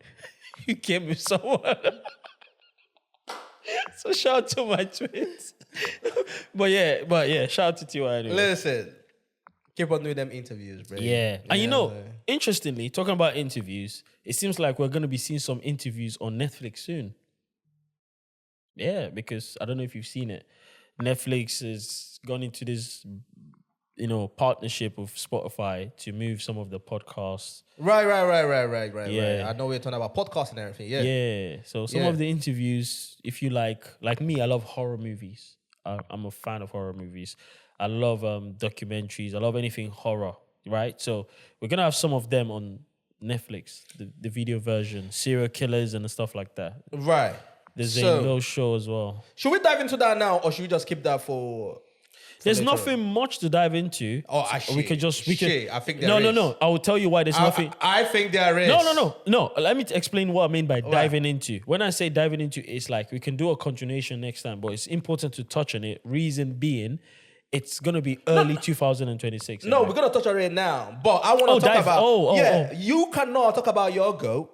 S2: You came with someone. So shout out to my twins. but yeah, shout out to Tiwa anyway.
S1: Listen, keep on doing them interviews, bro.
S2: Yeah. And interestingly, talking about interviews, it seems like we're going to be seeing some interviews on Netflix soon. Yeah, because I don't know if you've seen it. Netflix has gone into this, partnership with Spotify to move some of the podcasts.
S1: Right.
S2: Yeah.
S1: I know we're talking about podcasts and everything. Yeah.
S2: Yeah. So some of the interviews, if you like me, I love horror movies. I'm a fan of horror movies. I love documentaries. I love anything horror, right? So we're going to have some of them on Netflix, the video version, serial killers and stuff like that.
S1: Right.
S2: There's a little show as well.
S1: Should we dive into that now or should we just keep that for
S2: There's
S1: later
S2: nothing much to dive into.
S1: I think there is.
S2: No. I will tell you why there's nothing.
S1: I think there is.
S2: No. Let me explain what I mean by diving into. When I say diving into, it's like we can do a continuation next time, but it's important to touch on it. Reason being, it's going to be early 2026.
S1: No, we're going to touch on it now. But I want to talk about... You cannot talk about your goat,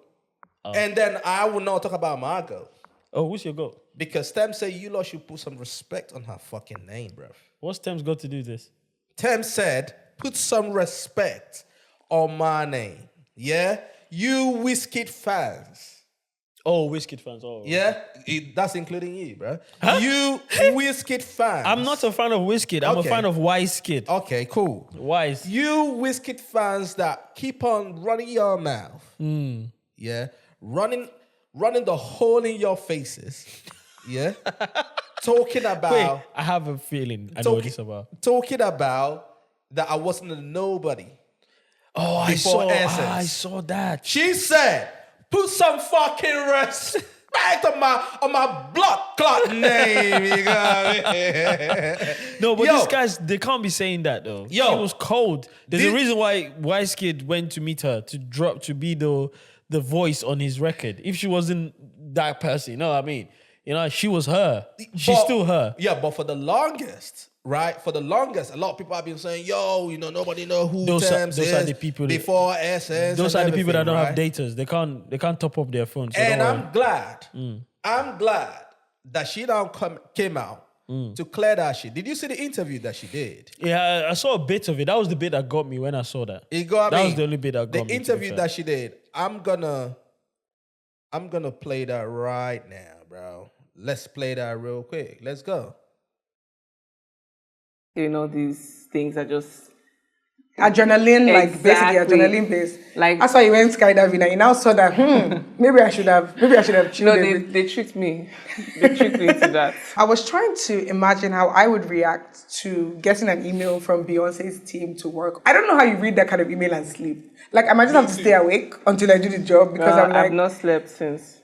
S1: and then I will not talk about my goat.
S2: Oh, who's your goat?
S1: Because Tems said you lot should put some respect on her fucking name, bruv.
S2: What's Tems got to do this?
S1: Tems said, put some respect on my name. Yeah? You Wizkid fans.
S2: Oh, Wizkid fans. Oh.
S1: Yeah? That's including you, bro. Huh? You Wizkid fans.
S2: I'm not a fan of Wizkid. I'm a fan of Wizkid.
S1: Okay, cool.
S2: Wise.
S1: You Wizkid fans that keep on running your mouth. Yeah? Running the hole in your faces. Yeah? Talking about...
S2: Wait, I have a feeling I know what it's about.
S1: Talking about that I wasn't a nobody.
S2: Oh, I saw that.
S1: She said, put some fucking respect on my blood clot name. You know
S2: No, but these guys, they can't be saying that though. She was cold. There's a reason why Wizkid went to meet her to be the voice on his record. If she wasn't that person, you know what I mean? She was her. She's still her.
S1: Yeah, but for the longest, right? For the longest, a lot of people have been saying, nobody know who Tems is.
S2: Are the people
S1: before Essence.
S2: Those are the people that don't have datas. They can't top up their phones. So
S1: and I'm glad that she now came out to clear that shit. Did you see the interview that she did?
S2: Yeah, I saw a bit of it. That was the bit that got me when I saw that.
S1: That
S2: was the only bit that got me.
S1: The interview that she did, I'm gonna play that right now, bro. Let's play that real quick. Let's go.
S6: These things are just
S7: adrenaline, like basically adrenaline based.
S6: Like
S7: that's why you went skydiving and you now saw that maybe I should have cheated.
S6: No, they tricked me. They tricked me into that.
S7: I was trying to imagine how I would react to getting an email from Beyonce's team to work. I don't know how you read that kind of email and sleep. Like I might just have to stay awake until I do the job because
S6: I've not slept since.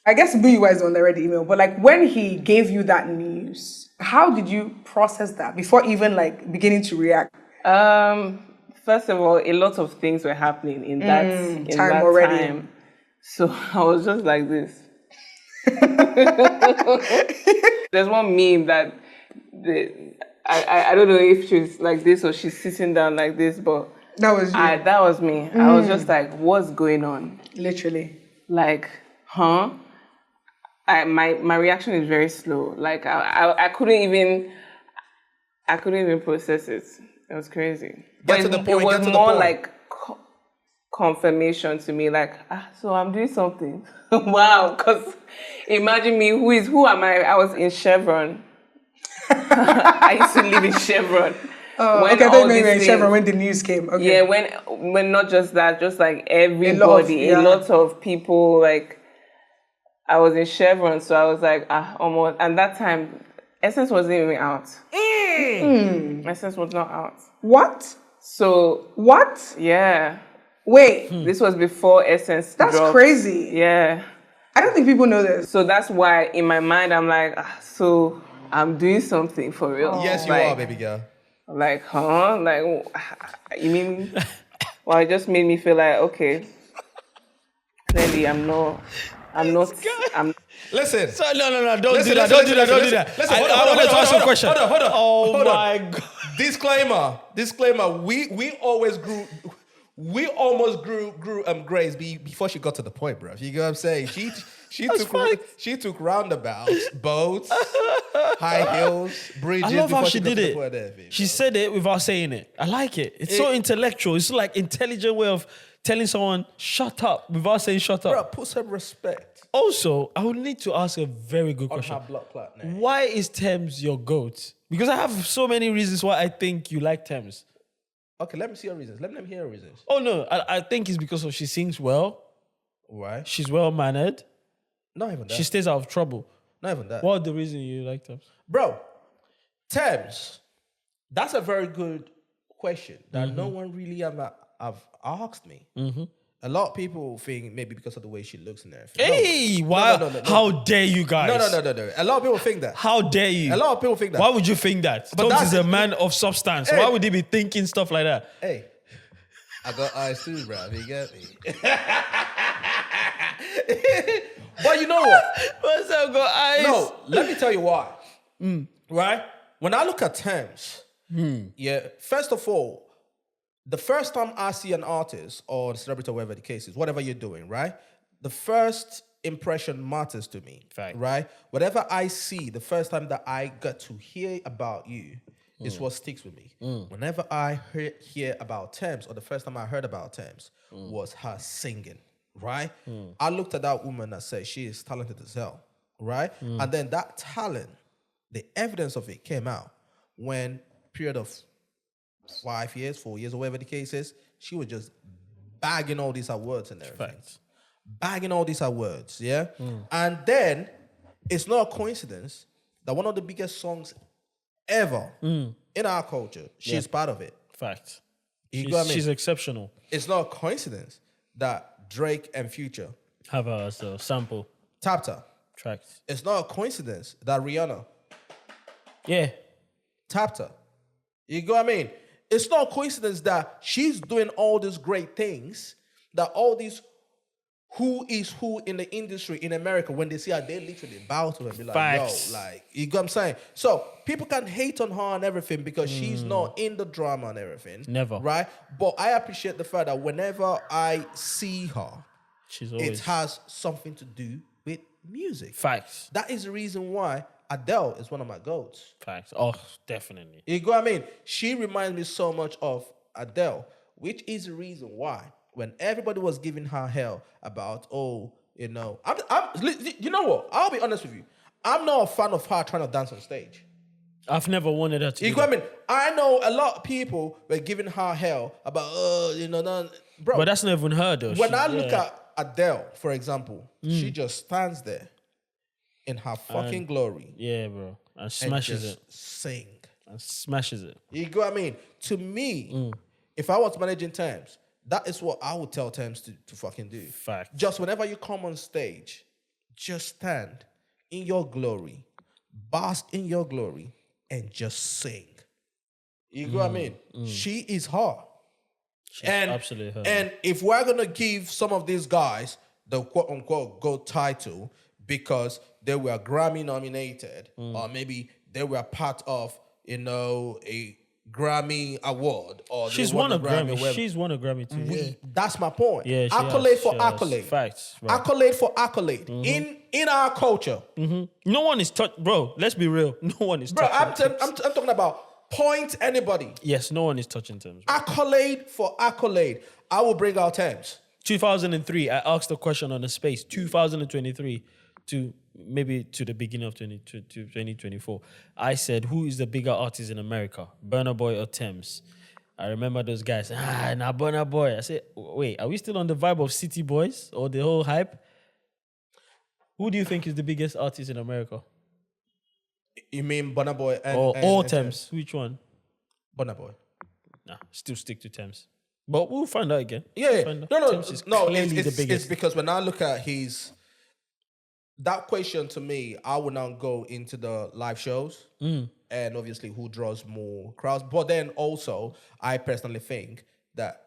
S7: I guess BUI is on the red email, but like when he gave you that news, how did you process that before even like beginning to react?
S6: First of all, a lot of things were happening in that
S7: time already.
S6: Time. So I was just like this. There's one meme that I don't know if she's like this or she's sitting down like this, but
S7: that was you.
S6: That was me. I was just like, what's going on?
S7: Literally.
S6: Like, huh? My reaction is very slow. Like I couldn't even process it. It was crazy. It was more like confirmation to me. Like, so I'm doing something. Wow. Because imagine me. Who am I? I was in Chevron. I used to live in Chevron.
S7: Okay, I thought you meant Chevron when the news came. Okay.
S6: Yeah, when not just that, just like everybody, a lot of people, like, I was in Chevron, so I was like, almost. And that time, Essence wasn't even out. Essence was not out.
S7: What?
S6: So.
S7: What?
S6: Yeah.
S7: Wait.
S6: This was before Essence
S7: That's
S6: dropped.
S7: crazy.
S6: Yeah.
S7: I don't think people know this.
S6: So that's why in my mind, I'm like, so I'm doing something for real.
S1: Yes, you are, baby girl.
S6: Like, huh? Like, you mean? Well, it just made me feel like, okay, clearly I'm not.
S1: Listen.
S2: So, no, don't do that. Listen, I want to ask you a question.
S1: Hold on.
S2: Oh my God.
S1: Disclaimer. We always grew. We almost grew Grace before she got to the point, bro. You get what I'm saying? She took roundabouts, boats, high hills, bridges.
S2: I love how she
S1: got
S2: did
S1: to the point there,
S2: it. She said it without saying it. I like it. It's so intellectual. It's like intelligent way of telling someone shut up without saying shut up.
S1: Bro, put some respect.
S2: Also, I would need to ask a very good question.
S1: On her blood clot name.
S2: Why is Tems your GOAT? Because I have so many reasons why I think you like Tems.
S1: Okay, let me see your reasons. Let me hear your reasons.
S2: Oh no, I think it's because she sings well.
S1: Why?
S2: She's well mannered.
S1: Not even that.
S2: She stays out of trouble.
S1: Not even that.
S2: What are the reason you like Tems?
S1: Bro, Tems, that's a very good question that no one really have asked me. A lot of people think maybe because of the way she looks and everything.
S2: Hey, wow. No. How dare you guys?
S1: No. A lot of people think that.
S2: How dare you?
S1: A lot of people think that.
S2: Why would you think that?
S1: But
S2: Tems is a man of substance.
S1: Hey.
S2: Why would he be thinking stuff like that?
S1: Hey, I got eyes too, bro. You get me? But you know what?
S2: What's up, got eyes?
S1: No, let me tell you why. Right? When I look at Tems, first of all, the first time I see an artist or a celebrity or whatever the case is, whatever you're doing, right? The first impression matters to me, right? Whatever I see, the first time that I got to hear about you is what sticks with me. Whenever I hear about Tems, or the first time I heard about Tems, was her singing, right? I looked at that woman and said, she is talented as hell, right? And then that talent, the evidence of it came out when period of 5 years, 4 years, or whatever the case is, she was just bagging all these awards and everything. Bagging all these awards, yeah? And then, it's not a coincidence that one of the biggest songs ever in our culture, she's part of it.
S2: Fact.
S1: She's
S2: exceptional.
S1: It's not a coincidence that Drake and Future
S2: have her as a sample.
S1: Tapped her.
S2: Tracks.
S1: It's not a coincidence that Rihanna tapped her. You go what I mean? It's not a coincidence that she's doing all these great things, that all these who is who in the industry in America, when they see her, they literally bow to her and be like,
S2: Facts.
S1: yo, like, you know what I'm saying? So people can hate on her and everything because she's not in the drama and everything.
S2: Never.
S1: Right? But I appreciate the fact that whenever I see her, it has something to do with music.
S2: Facts.
S1: That is the reason why Adele is one of my goats.
S2: Facts. Oh, definitely.
S1: You know what I mean? She reminds me so much of Adele, which is the reason why when everybody was giving her hell about, you know what? I'll be honest with you. I'm not a fan of her trying to dance on stage.
S2: I've never wanted her to.
S1: You know what I mean? I know a lot of people were giving her hell about, bro.
S2: But that's not even her though.
S1: When I look at Adele, for example, she just stands there in her fucking glory.
S2: Yeah, bro. And smashes
S1: and just
S2: it.
S1: Sing.
S2: And smashes it.
S1: You know what I mean? To me, if I was managing Tems, that is what I would tell Tems to fucking do.
S2: Fact.
S1: Just whenever you come on stage, just stand in your glory, bask in your glory, and just sing. You know what I mean? She is her.
S2: She's absolutely her.
S1: And if we're going to give some of these guys the quote-unquote GOAT title because they were Grammy nominated, or maybe they were part of, a Grammy award, or
S2: she's won a Grammy. She's won a Grammy too.
S1: That's my point.
S2: Yeah,
S1: accolade for accolade.
S2: Facts. Right.
S1: Accolade for accolade in our culture.
S2: No one is touched, bro. Let's be real. No one is.
S1: Bro,
S2: touching
S1: I'm talking about point anybody.
S2: Yes, no one is touching Tems.
S1: Accolade for accolade. I will bring out Tems.
S2: 2003. I asked the question on the space. 2023. to maybe to the beginning of 2024, I said, who is the bigger artist in America, Burna Boy or Tems? I remember those guys. Nah, Burna Boy. I said, wait, are we still on the vibe of City Boys or the whole hype? Who do you think is the biggest artist in America?
S1: You mean Burna Boy
S2: or Tems? Which one?
S1: Burna Boy.
S2: Nah, still stick to Tems. But we'll find out again.
S1: Yeah. No.
S2: Tems is
S1: No,
S2: clearly
S1: it's
S2: the biggest.
S1: It's because when I look at that question to me, I would now go into the live shows and obviously who draws more crowds. But then also, I personally think that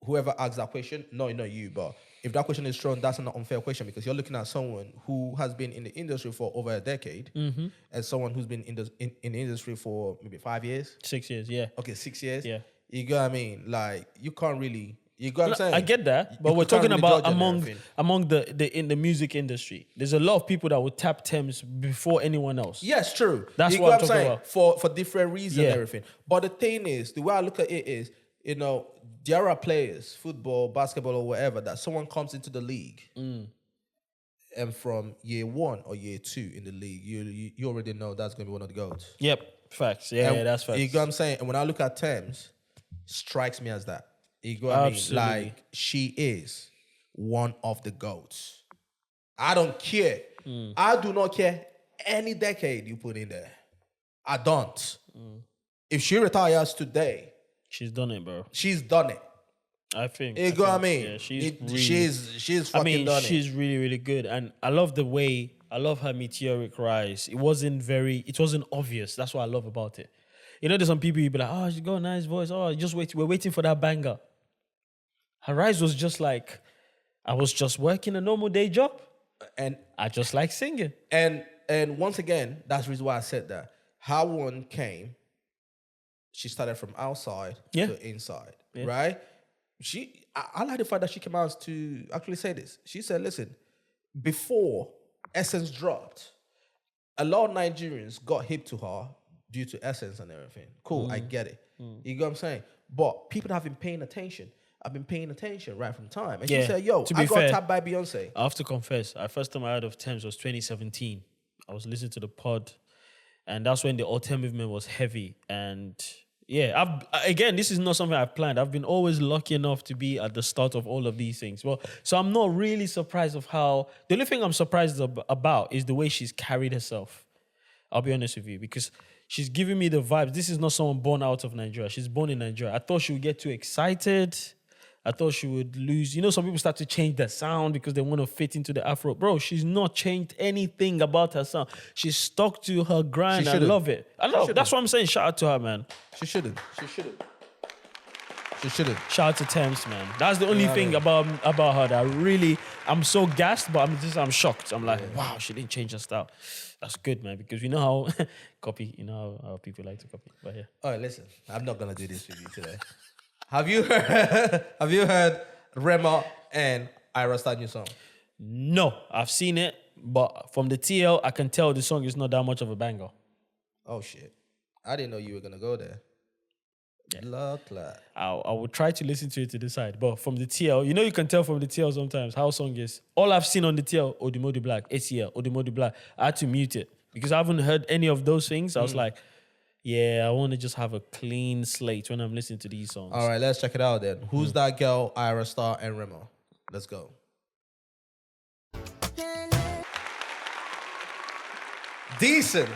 S1: whoever asks that question, no, not you, but if that question is thrown, that's an unfair question because you're looking at someone who has been in the industry for over a decade and someone who's been in the industry for maybe 5 years.
S2: 6 years, yeah.
S1: Okay, 6 years.
S2: Yeah.
S1: You get what I mean? Like, you can't really... You got what I'm saying?
S2: I get that, but we're talking about among the in the music industry. There's a lot of people that would tap Tems before anyone else.
S1: Yes, true.
S2: That's
S1: you
S2: what I'm
S1: saying?
S2: talking about.
S1: For different reasons and everything. But the thing is, the way I look at it is, there are players, football, basketball, or whatever, that someone comes into the league and from year 1 or year 2 in the league, you already know that's going to be one of the GOATs.
S2: Yep, facts. Yeah, that's facts.
S1: You get what I'm saying? And when I look at Tems, strikes me as that. You get what I mean? Like, she is one of the GOATs. I don't care. I do not care any decade you put in there. I don't. If she retires today,
S2: she's done it, bro.
S1: She's done it.
S2: I think.
S1: You know what I mean?
S2: Yeah,
S1: she's fucking done it.
S2: She's really, really good. And I love her meteoric rise. It wasn't obvious. That's what I love about it. There's some people you be like, oh, she's got a nice voice. Oh, we're waiting for that banger. Her rise was just like, I was just working a normal day job. And I just like singing.
S1: And once again, that's the reason why I said that. How one came, she started from outside to inside, right? I like the fact that she came out to actually say this. She said, listen, before Essence dropped, a lot of Nigerians got hip to her due to Essence and everything. Cool, I get it. You get what I'm saying? But people have been paying attention. I've been paying attention right from time. And she said, I got tapped by Beyonce.
S2: I have to confess, the first time I heard of Tems was 2017. I was listening to the pod, and that's when the Autumn movement was heavy. And yeah, this is not something I've planned. I've been always lucky enough to be at the start of all of these things. Well, so I'm not really surprised of how... The only thing I'm surprised about is the way she's carried herself. I'll be honest with you, because she's giving me the vibes. This is not someone born out of Nigeria. She's born in Nigeria. I thought she would get too excited. I thought she would lose. Some people start to change their sound because they want to fit into the Afro. Bro, she's not changed anything about her sound. She's stuck to her grind. I love it. That's what I'm saying. Shout out to her, man.
S1: She shouldn't.
S2: Shout out to Tems, man. That's the only thing about her that I'm so gassed, but I'm shocked. I'm like, wow, she didn't change her style. That's good, man, because we know how how people like to copy. But yeah.
S1: All right, listen, I'm not gonna do this with you today. Have you heard Rema and Ayra Starr new song?
S2: No, I've seen it, but from the TL, I can tell the song is not that much of a banger.
S1: Oh shit! I didn't know you were gonna go there. Yeah.
S2: I will try to listen to it to decide, but from the TL, you can tell from the TL sometimes how a song is. All I've seen on the TL, Odumodublvck, ACL, Odumodublvck. I had to mute it because I haven't heard any of those things. I was like, yeah, I want to just have a clean slate when I'm listening to these songs.
S1: All right, let's check it out then. Who's that girl, Ayra Starr and Rema? Let's go. Decent.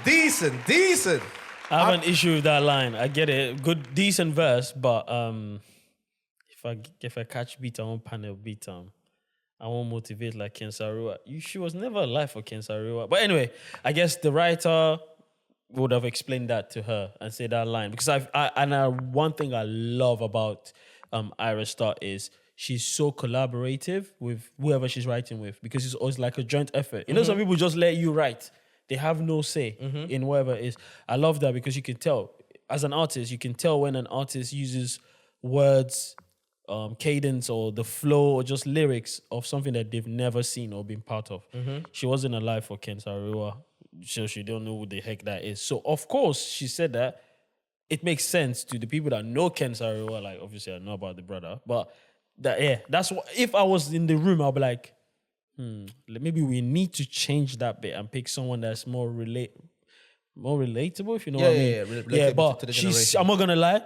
S2: I have an issue with that line. I get it. Good, decent verse, but if I catch beat, I won't panel beat. I won't motivate like Ken Sarua. She was never alive for Ken Sarua. But anyway, I guess the writer would have explained that to her and said that line. Because one thing I love about Ayra Starr is she's so collaborative with whoever she's writing with, because it's always like a joint effort. Some people just let you write. They have no say in whatever it is. I love that because you can tell, as an artist, you can tell when an artist uses words, cadence, or the flow, or just lyrics of something that they've never seen or been part of. She wasn't alive for Ken Sarua, so she don't know who the heck that is. So, of course, she said that. It makes sense to the people that know Ken Sarua. Like, obviously, I know about the brother. But, that's what, if I was in the room, I'll be like, maybe we need to change that bit and pick someone that's more relatable, if you know what I mean.
S1: Relatable to the generation.
S2: I'm not gonna lie,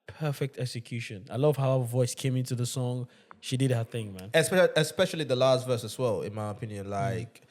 S2: perfect execution. I love how her voice came into the song. She did her thing, man.
S1: Especially the last verse as well, in my opinion. Like,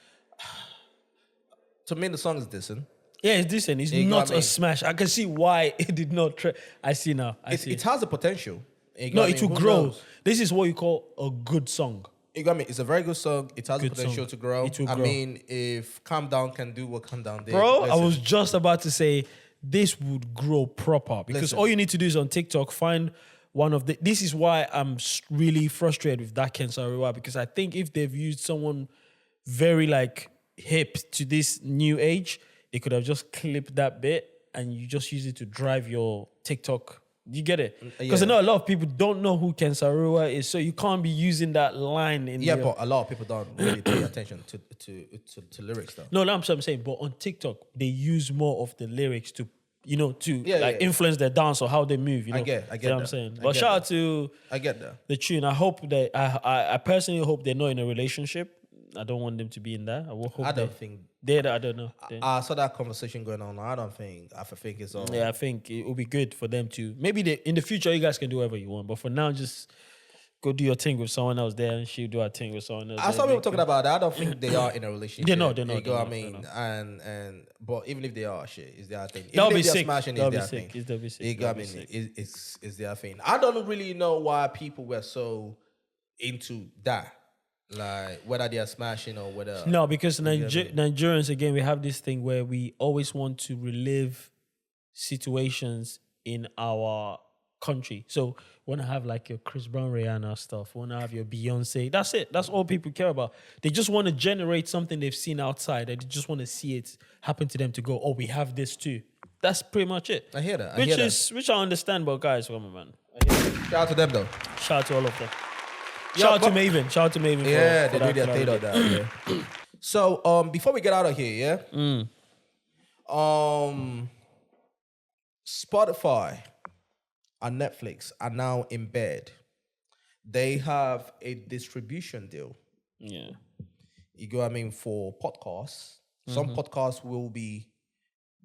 S1: to me, the song is decent.
S2: Yeah, it's decent. It's not a smash. I can see why it did not. I see now.
S1: It has the potential.
S2: It will grow. Knows? This is what you call a good song.
S1: You got me. It's a very good song. It has the potential to grow.
S2: It will grow.
S1: I mean, if Calm Down can do what Calm Down did.
S2: Bro, I was just about to say this would grow proper because all you need to do is on TikTok find one of the. This is why I'm really frustrated with that Ken Saro-Wiwa, because I think if they've used someone very like hip to this new age, they could have just clipped that bit and you just use it to drive your TikTok. You get it? Because I know a lot of people don't know who Ken Saro-Wiwa is, so you can't be using that line in.
S1: Yeah, but a lot of people don't really pay attention to lyrics, though.
S2: No, that's what I'm saying. But on TikTok, they use more of the lyrics to influence their dance or how they move. You know?
S1: I get
S2: what I'm saying. But shout out to the tune. I hope I personally hope they're not in a relationship. I don't want them to be in that. I don't think I don't know.
S1: I saw that conversation going on. I think it's all.
S2: Yeah, I think it will be good for them to. Maybe in the future, you guys can do whatever you want. But for now, just go do your thing with someone else there, and she'll do her thing with someone else.
S1: I saw people talking about that. I don't think they are in a relationship.
S2: They're not.
S1: But even if they are, shit, it's their thing.
S2: That'll be sick.
S1: That'll be sick. You got me. It's their thing. I don't really know why people were so into that. Like, whether they are smashing or whether...
S2: No, because Nigerians, again, we have this thing where we always want to relive situations in our country. So, want to have like your Chris Brown, Rihanna stuff. Want to have your Beyonce. That's it. That's all people care about. They just want to generate something they've seen outside. They just want to see it happen to them to go, oh, we have this too. That's pretty much it.
S1: I hear that.
S2: Which I understand, but guys, come on, man.
S1: Shout out to them, though.
S2: Shout out to all of them. Shout out to Maven.
S1: Yeah, they do their thing on that. Yeah. So, before we get out of here, Spotify and Netflix are now in bed. They have a distribution deal.
S2: Yeah.
S1: You go, I mean, for podcasts. Some podcasts will be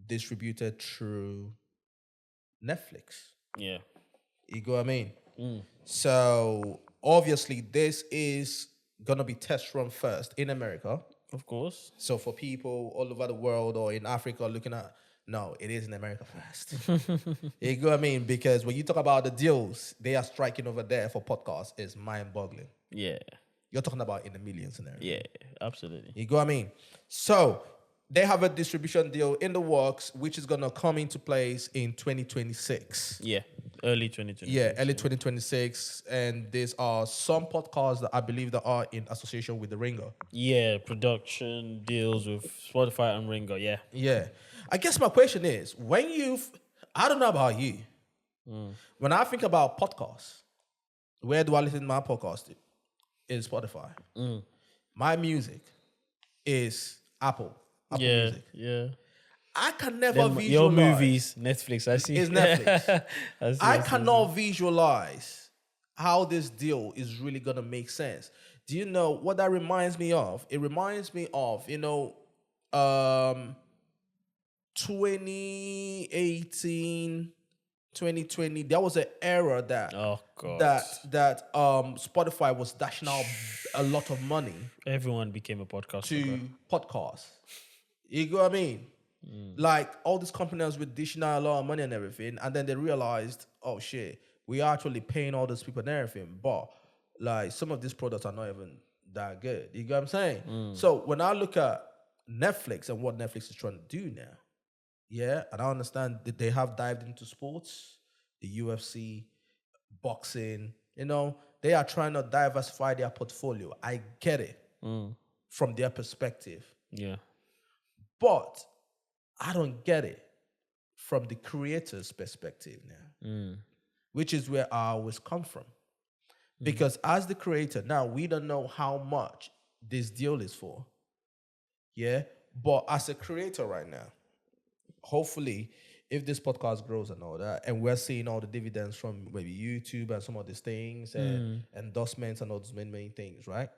S1: distributed through Netflix.
S2: Yeah.
S1: You go, I mean. So obviously this is gonna be test run first in America.
S2: Of course.
S1: So for people all over the world or in Africa looking at, no, it is in America first. You go, I mean, because when you talk about the deals they are striking over there for podcasts, is mind-boggling.
S2: Yeah.
S1: You're talking about in the millions and everything.
S2: Yeah, absolutely.
S1: You go, I mean. So they have a distribution deal in the works, which is going to come into place in 2026.
S2: Yeah, early 2026.
S1: Yeah, early 2026. And these are some podcasts that I believe that are in association with the Ringer.
S2: Yeah, production deals with Spotify and Ringer, yeah.
S1: Yeah. I guess my question is, I don't know about you. When I think about podcasts, where do I listen to my podcast? Is Spotify. My music is Apple Music.
S2: Yeah.
S1: I can never visualize.
S2: Your movies, Netflix, I see.
S1: It's Netflix. I cannot visualize how this deal is really going to make sense. Do you know what that reminds me of? It reminds me of, 2018, 2020. There was an era that Spotify was dashing out a lot of money.
S2: Everyone became a podcaster.
S1: To podcasts. You know what I mean? Like all these companies were dishing out a lot of money and everything, and then they realized, oh shit, we are actually paying all these people and everything, but like some of these products are not even that good. You get what I'm saying? So when I look at Netflix and what Netflix is trying to do now, yeah, and I understand that they have dived into sports, the UFC, boxing, they are trying to diversify their portfolio. I get it from their perspective.
S2: Yeah.
S1: But I don't get it from the creator's perspective now, which is where I always come from. Because as the creator, now we don't know how much this deal is for. Yeah. But as a creator right now, hopefully, if this podcast grows and all that, and we're seeing all the dividends from maybe YouTube and some of these things and endorsements and all those main things, right?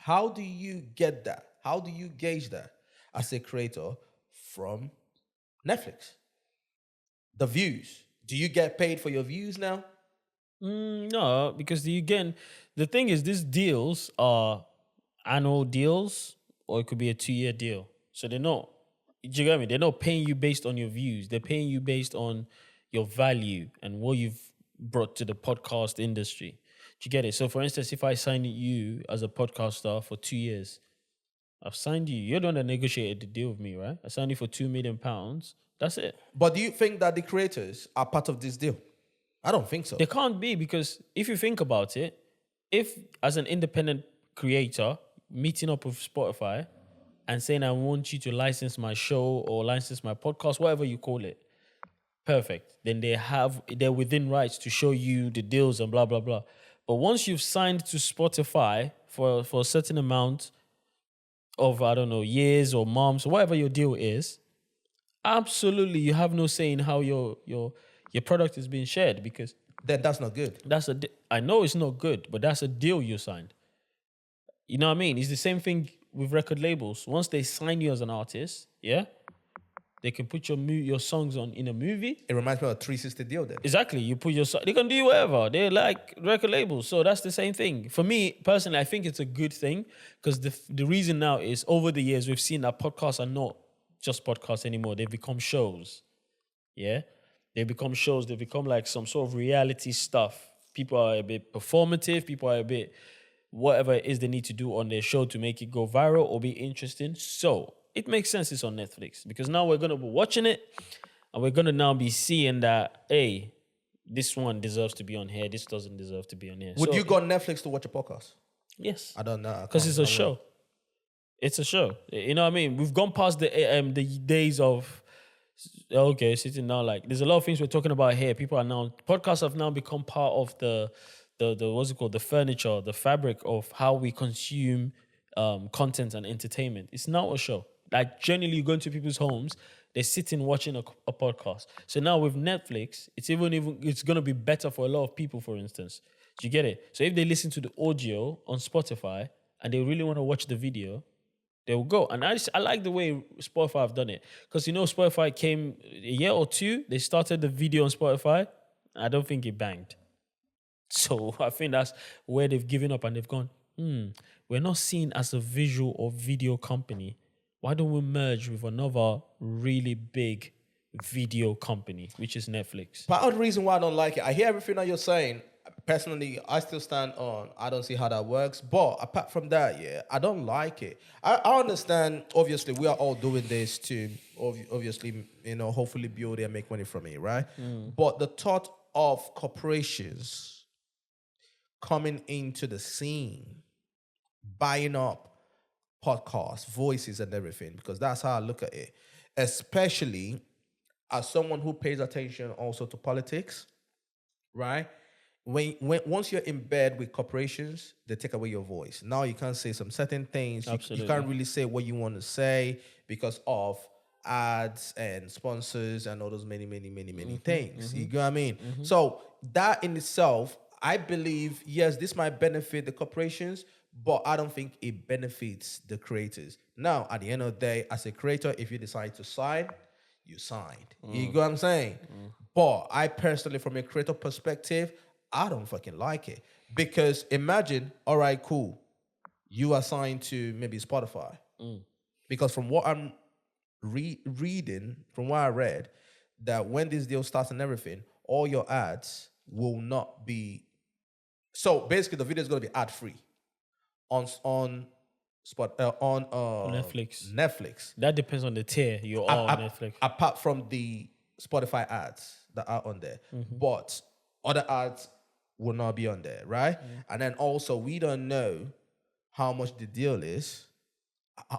S1: How do you get that? How do you gauge that as a creator from Netflix? The views. Do you get paid for your views now?
S2: No, because the thing is, these deals are annual deals, or it could be a 2-year deal. So they're not, do you get me? They're not paying you based on your views. They're paying you based on your value and what you've brought to the podcast industry. Do you get it? So for instance, if I sign you as a podcaster for 2 years, I've signed you. You're the one that negotiated the deal with me, right? I signed you for £2 million. That's it.
S1: But do you think that the creators are part of this deal? I don't think so.
S2: They can't be, because if you think about it, if as an independent creator meeting up with Spotify and saying, I want you to license my show or license my podcast, whatever you call it, perfect. Then they're within rights to show you the deals and blah, blah, blah. But once you've signed to Spotify for a certain amount of, I don't know, years or months, or whatever your deal is, absolutely you have no say in how your product is being shared, because
S1: then that's not good.
S2: I know it's not good, but that's a deal you signed. You know what I mean? It's the same thing with record labels. Once they sign you as an artist, yeah, they can put your songs on in a movie.
S1: It reminds me of a 360 deal then.
S2: Exactly. You put your song, they can do whatever. They're like record labels. So that's the same thing. For me, personally, I think it's a good thing, because the reason now is, over the years, we've seen that podcasts are not just podcasts anymore. They've become shows. Yeah? They become shows. They become like some sort of reality stuff. People are a bit performative. People are a bit whatever it is they need to do on their show to make it go viral or be interesting. So it makes sense it's on Netflix, because now we're going to be watching it and we're going to now be seeing that, hey, this one deserves to be on here. This doesn't deserve to be on here.
S1: Would you go on Netflix to watch a podcast?
S2: Yes.
S1: I don't know.
S2: Because it's a show. It's a show. You know what I mean? We've gone past the days of, okay, sitting down, like, there's a lot of things we're talking about here. Podcasts have now become part of the what's it called? The furniture, the fabric of how we consume content and entertainment. It's now a show. Like, generally, you go into people's homes, they're sitting watching a podcast. So now with Netflix, it's going to be better for a lot of people, for instance. Do you get it? So if they listen to the audio on Spotify and they really want to watch the video, they will go. And I like the way Spotify have done it. Because, Spotify came a year or two, they started the video on Spotify. I don't think it banged. So I think that's where they've given up and they've gone, we're not seen as a visual or video company. Why don't we merge with another really big video company, which is Netflix?
S1: Part of the reason why I don't like it, I hear everything that you're saying. Personally, I still stand on, I don't see how that works. But apart from that, yeah, I don't like it. I understand, obviously, we are all doing this to, obviously, hopefully build and make money from it, right? But the thought of corporations coming into the scene, buying up podcasts, voices and everything, because that's how I look at it, especially as someone who pays attention also to politics, right? When once you're in bed with corporations, they take away your voice. Now you can't say some certain things. You can't really say what you want to say because of ads and sponsors and all those many things. You know what I mean? So that in itself, I believe, yes, this might benefit the corporations, but I don't think it benefits the creators. Now, at the end of the day, as a creator, if you decide to sign, you signed. You know what I'm saying? But I personally, from a creator perspective, I don't fucking like it. Because imagine, all right, cool, you are signed to maybe Spotify. Because from what I'm reading, from what I read, that when this deal starts and everything, all your ads will not be... So basically, the video is going to be ad-free on Netflix.
S2: That depends on the tier you're on Netflix.
S1: Apart from the Spotify ads that are on there. But other ads will not be on there, right? And then also, we don't know how much the deal is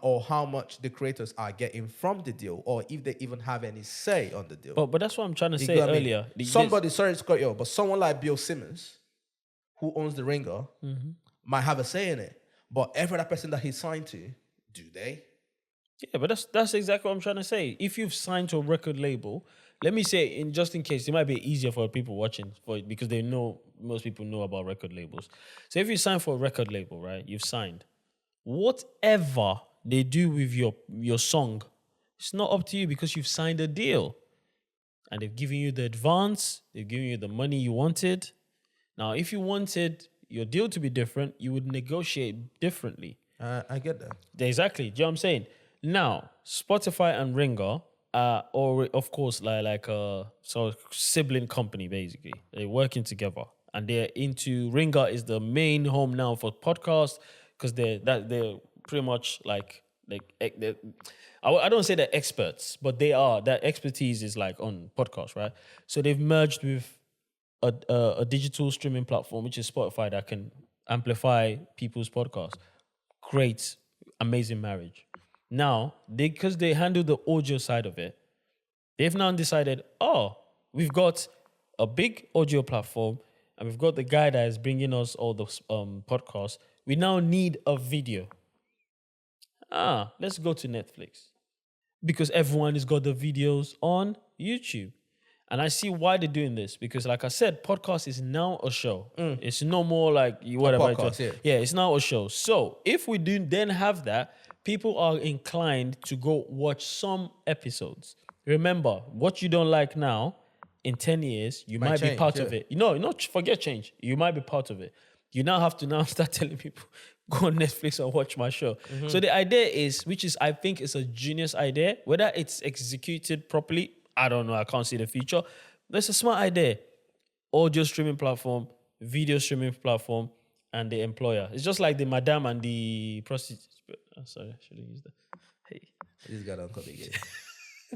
S1: or how much the creators are getting from the deal, or if they even have any say on the deal.
S2: But that's what I'm trying to say earlier.
S1: Sorry to cut you off, but someone like Bill Simmons, who owns The Ringer, might have a say in it. But every other person that he's signed to, do they?
S2: Yeah, but that's exactly what I'm trying to say. If you've signed to a record label, let me say, just in case, it might be easier for people watching because they know, most people know about record labels. So if you sign for a record label, right, you've signed. whatever they do with your song, it's not up to you because you've signed a deal. And they've given you the advance, they've given you the money you wanted. Now, if you wanted your deal to be different, you would negotiate differently.
S1: I get that.
S2: Exactly. Do you know what I'm saying? Now, Spotify and Ringa are, of course, like a sibling company, basically. They're working together. And they're into, Ringa is the main home now for podcasts because they're pretty much I don't say they're experts, but they are. Their expertise is like on podcasts, right? So they've merged with a digital streaming platform, which is Spotify, that can amplify people's podcasts. Great, amazing marriage. Now, because they handle the audio side of it, they've now decided, we've got a big audio platform and we've got the guy that is bringing us all the podcasts. We now need a video. Let's go to Netflix because everyone has got the videos on YouTube. And I see why they're doing this because, like I said, podcast is now a show. It's no more like whatever.
S1: Podcast,
S2: yeah, it's now a show. So if we do then have that, people are inclined to go watch some episodes. Remember, what you don't like now, in 10 years, you might be part of it. Forget change. You might be part of it. You now have to now start telling people, go on Netflix and watch my show. So the idea is, I think is a genius idea, whether it's executed properly, I don't know, I can't see the future. But it's a smart idea. Audio streaming platform, video streaming platform, and the employer. It's just like the madam and the prostitute. Sorry, I shouldn't use that. Hey.
S1: This guy don't copy again.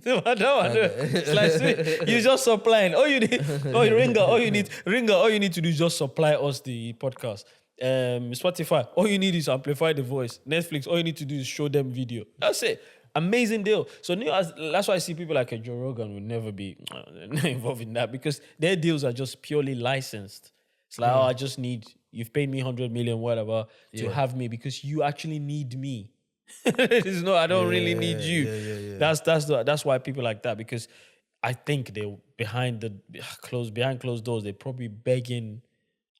S2: No, it's like, sweet. You just supplying. All you need, Ringa, all you need to do is just supply us the podcast. Spotify, all you need is amplify the voice. Netflix, all you need to do is show them video. That's it. Amazing deal. So that's why I see people like a Joe Rogan will never be involved in that because their deals are just purely licensed. It's like, I just need, you've paid me 100 million, whatever, to have me because you actually need me. I don't really need you. Yeah. That's why people like that, because I think they behind closed doors, they're probably begging.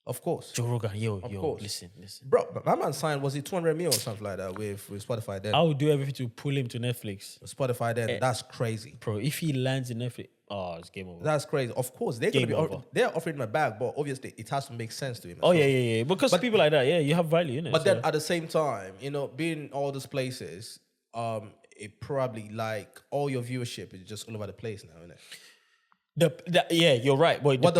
S1: Of course.
S2: Joe Rogan, yo, listen.
S1: Bro, my man signed, was it 200 mil or something like that with Spotify then?
S2: I would do everything to pull him to Netflix.
S1: Spotify then, that's crazy.
S2: Bro, if he lands in Netflix, it's game over.
S1: That's crazy. Of course, they're offering him a bag, but obviously it has to make sense to him.
S2: Yeah. Because people like that, you have value, innit?
S1: But then at the same time, being in all those places, it probably like all your viewership is just all over the place now, innit?
S2: You're right. But
S1: what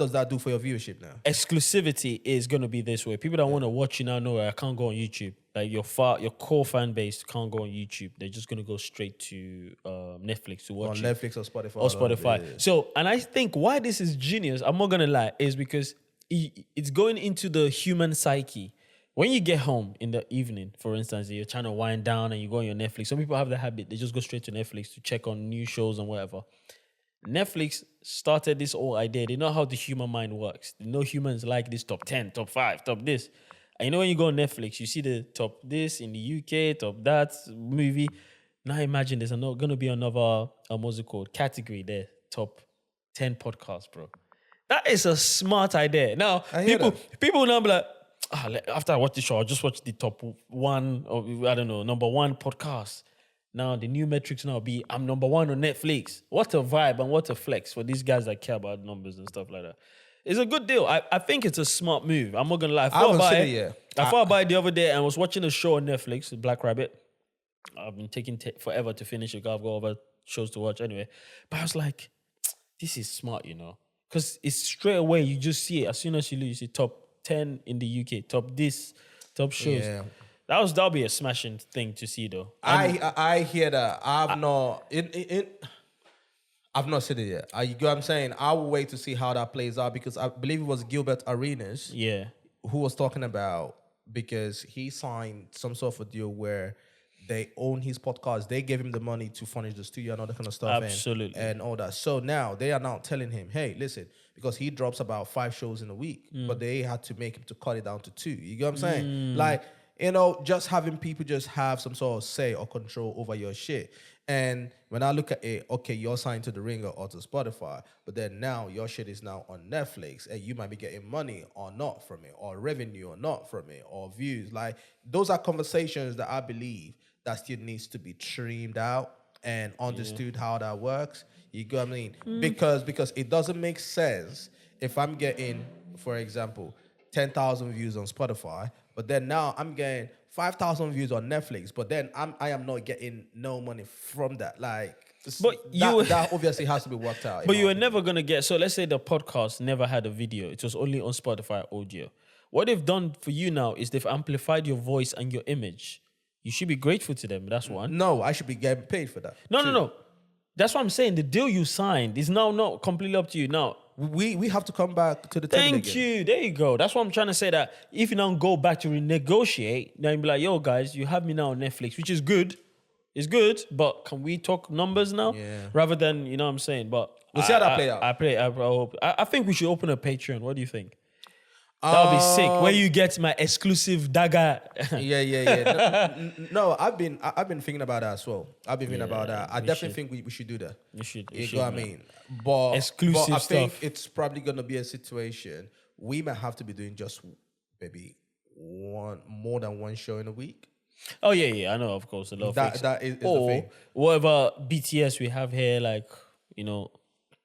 S1: does that do for your viewership now?
S2: Exclusivity is going to be this way. People that want to watch you now know I can't go on YouTube. Like your core fan base can't go on YouTube. They're just going to go straight to Netflix to watch
S1: on Netflix or Spotify.
S2: Or Spotify. Yeah. So, and I think why this is genius, I'm not going to lie, is because it's going into the human psyche. When you get home in the evening, for instance, you're trying to wind down and you go on your Netflix. Some people have the habit, they just go straight to Netflix to check on new shows and whatever. Netflix started this whole idea. They know how the human mind works. They know humans like this top 10, top 5, top this. And when you go on Netflix, you see the top this in the UK, top that movie. Now imagine there's going to be another, what's it called, category there, top 10 podcasts, bro. That is a smart idea. Now, people now be like, after I watch the show, I'll just watch the top one, or I don't know, number one podcast. Now, the new metrics now be, I'm number one on Netflix. What a vibe and what a flex for these guys that care about numbers and stuff like that. It's a good deal. I think it's a smart move. I'm not going to lie. I thought about it the other day and was watching a show on Netflix, Black Rabbit. I've been taking forever to finish it. I've got other shows to watch anyway. But I was like, this is smart, Because it's straight away, you just see it. As soon as you see top 10 in the UK, top this, top shows. Yeah. That'll be a smashing thing to see though.
S1: I hear that. I've not seen it yet. You get what I'm saying? I will wait to see how that plays out because I believe it was Gilbert Arenas who was talking about, because he signed some sort of a deal where they own his podcast. They gave him the money to furnish the studio and all that kind of stuff.
S2: Absolutely.
S1: And all that. So now they are now telling him, hey, listen, because he drops about 5 shows in a week, but they had to make him to cut it down to 2. You get what I'm saying? Like, just having people just have some sort of say or control over your shit. And when I look at it, okay, you're signed to the Ringer or to Spotify, but then now your shit is now on Netflix, and you might be getting money or not from it, or revenue or not from it, or views. Like, those are conversations that I believe that still needs to be trimmed out and understood how that works. You get what I mean? Because it doesn't make sense if I'm getting, for example, 10,000 views on Spotify, but then now I'm getting 5,000 views on Netflix, but then I am not getting no money from that. Like, that obviously has to be worked out.
S2: But you were never gonna get. So let's say the podcast never had a video; it was only on Spotify audio. What they've done for you now is they've amplified your voice and your image. You should be grateful to them. That's one.
S1: No, I should be getting paid for that.
S2: No. That's what I'm saying. The deal you signed is now not completely up to you. Now,
S1: we have to come back to the table
S2: thank
S1: again.
S2: you. There you go. That's what I'm trying to say, that if you now go back to renegotiate, then you be like, yo, guys, you have me now on Netflix, which is good. It's good, but can we talk numbers now?
S1: Yeah.
S2: Rather than, you know what I'm saying? But
S1: we'll see how that play out.
S2: I think we should open a Patreon. What do you think? That would be sick. Where you get my exclusive dagger.
S1: Yeah. No, I've been thinking about that as well. I've been thinking about that. I definitely think we should do that.
S2: You should.
S1: You know what I mean? But
S2: exclusive
S1: I
S2: stuff.
S1: think it's probably gonna be a situation we might have to be doing just maybe more than one show in a week.
S2: Oh yeah. I know, of course, a lot of things.
S1: That is the
S2: or
S1: thing.
S2: whatever BTS we have here, like, you know,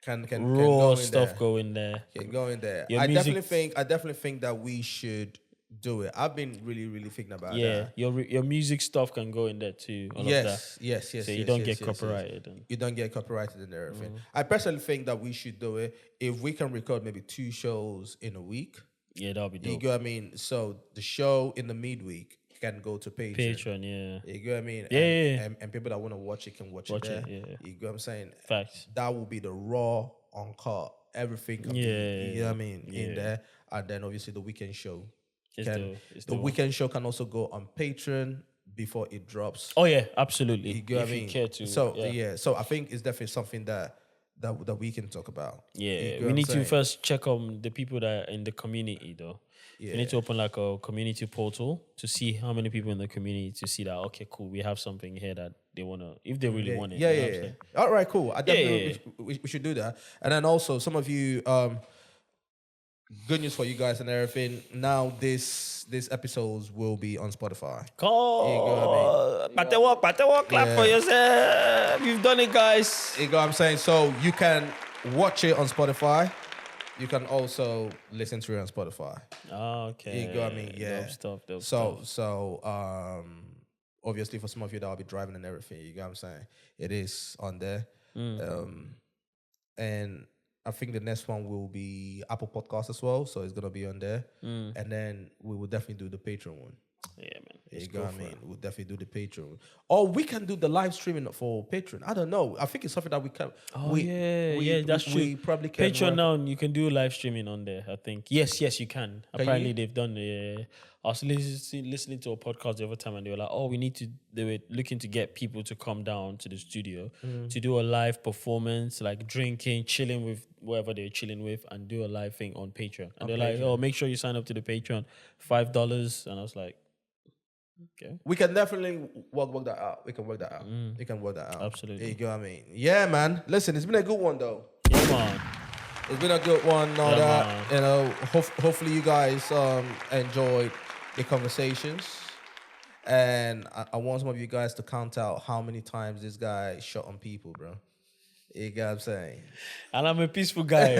S1: Can
S2: raw
S1: go in
S2: stuff
S1: there.
S2: go in there.
S1: Can go in there.
S2: Your
S1: I
S2: music-
S1: definitely think that we should do it. I've been really thinking about
S2: Yeah,
S1: that.
S2: your music stuff can go in there too. All of that.
S1: Yes.
S2: So you don't get copyrighted. And
S1: You don't get copyrighted and everything. I personally think that we should do it if we can record maybe 2 shows in a week.
S2: yeah, that'll be
S1: You
S2: dope.
S1: get what I mean? So the show in the midweek can go to Patreon.
S2: Patreon, yeah.
S1: You get what I mean?
S2: Yeah.
S1: And people that want to watch it can watch
S2: Watch
S1: it
S2: it,
S1: there.
S2: yeah.
S1: You get what I'm saying?
S2: Facts.
S1: That will be the raw, uncut, everything can be, you know what I mean, in there. And then obviously the weekend show.
S2: It's
S1: The
S2: dope.
S1: weekend show can also go on Patreon before it drops.
S2: Oh yeah, absolutely.
S1: You get what I
S2: If
S1: mean?
S2: you care to.
S1: So so I think it's definitely something that we can talk about. You
S2: Yeah,
S1: get
S2: we
S1: what I'm
S2: need to
S1: saying?
S2: first check on the people that are in the community though. We need to open like a community portal to see how many people in the community, to see that, okay, cool, we have something here that they want to, if they really want it. you know what I'm saying?
S1: All right, cool. I definitely we should do that. And then also some of you, good news for you guys and everything. Now this episodes will be on Spotify.
S2: Call. Patewa, clap for yourself. You've done it, guys.
S1: You know what I'm saying? So you can watch it on Spotify. You can also listen to it on Spotify.
S2: Okay.
S1: You know what I mean? Yeah.
S2: Dope stuff.
S1: So obviously for some of you that will be driving and everything, you know what I'm saying? It is on there. And I think the next one will be Apple Podcasts as well, so it's gonna be on there. And then we will definitely do the Patreon one.
S2: Yeah, man.
S1: You know what I mean? We'll definitely do the Patreon. Or we can do the live streaming for Patreon. I don't know. I think it's something that we can.
S2: Oh, that's true.
S1: We probably can.
S2: Patreon now, you can do live streaming on there, I think. Yes, you can. Apparently,
S1: you?
S2: they've done it. I was listening to a podcast the other time, and they were like, they were looking to get people to come down to the studio to do a live performance, like drinking, chilling with whoever they're chilling with, and do a live thing on Patreon. And they're like, make sure you sign up to the Patreon, $5. And I was like, okay.
S1: We can definitely work that out. We can work that out. We can work that out.
S2: Absolutely.
S1: You know what I mean? Yeah, man. Listen, it's been a good one though.
S2: Yeah, man.
S1: It's been a good one. All that, you know. Hopefully you guys enjoyed the conversations, and I want some of you guys to count out how many times this guy shot on people, bro. You get what I'm saying?
S2: And I'm a peaceful guy.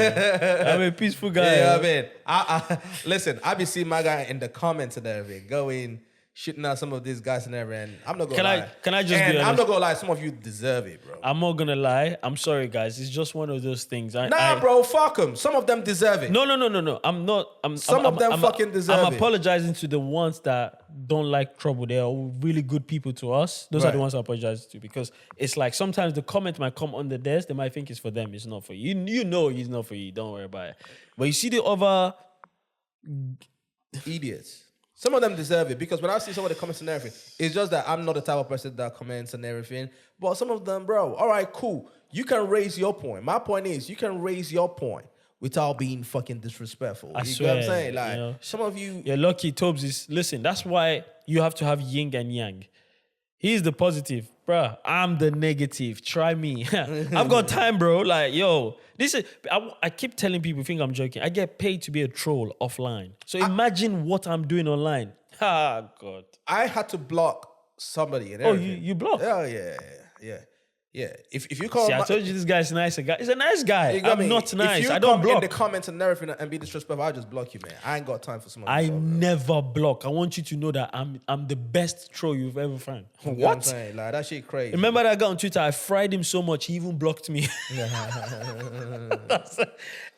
S2: I'm a peaceful guy.
S1: Yeah, I mean, listen, I be seeing my guy in the comments and everything, going shooting out some of these guys and everything. I'm not gonna lie.
S2: Can I just be honest?
S1: I'm not gonna lie. Some of you deserve it, bro.
S2: I'm not gonna lie. I'm sorry, guys. It's just one of those things.
S1: Bro, fuck them. Some of them deserve it.
S2: No. I'm not.
S1: Some of them fucking deserve it.
S2: I'm apologizing to the ones that don't like trouble. They are really good people to us. Those are the ones I apologize to, because it's like sometimes the comment might come on the desk. They might think it's for them. It's not for you. You know it's not for you. Don't worry about it. But you see the other
S1: idiots. Some of them deserve it, because when I see some of the comments and everything, it's just that I'm not the type of person that comments and everything. But some of them, bro, all right, cool. You can raise your point. My point is, you can raise your point. without being fucking disrespectful.
S2: I
S1: You
S2: swear,
S1: know what I'm saying? Like,
S2: you know.
S1: some of you...
S2: You're lucky, Tobes is... Listen, that's why you have to have yin and yang. He's the positive. Bruh, I'm the negative. Try me. I've got time, bro. Like, yo, this is... I keep telling people, think I'm joking. I get paid to be a troll offline. So imagine what I'm doing online. Ah, God.
S1: I had to block somebody and
S2: Oh,
S1: everything.
S2: you blocked?
S1: Oh, yeah. If you call...
S2: See, I told you this guy's a nice guy. He's a nice guy.
S1: You got
S2: I'm
S1: me.
S2: not nice.
S1: If you
S2: I don't
S1: come
S2: block.
S1: in the comments and everything and be disrespectful, I'll just block you, man. I ain't got time for someone.
S2: I never block. I want you to know that I'm the best troll you've ever found.
S1: You know what I'm saying? Like, that shit crazy.
S2: Remember that guy on Twitter? I fried him so much, he even blocked me.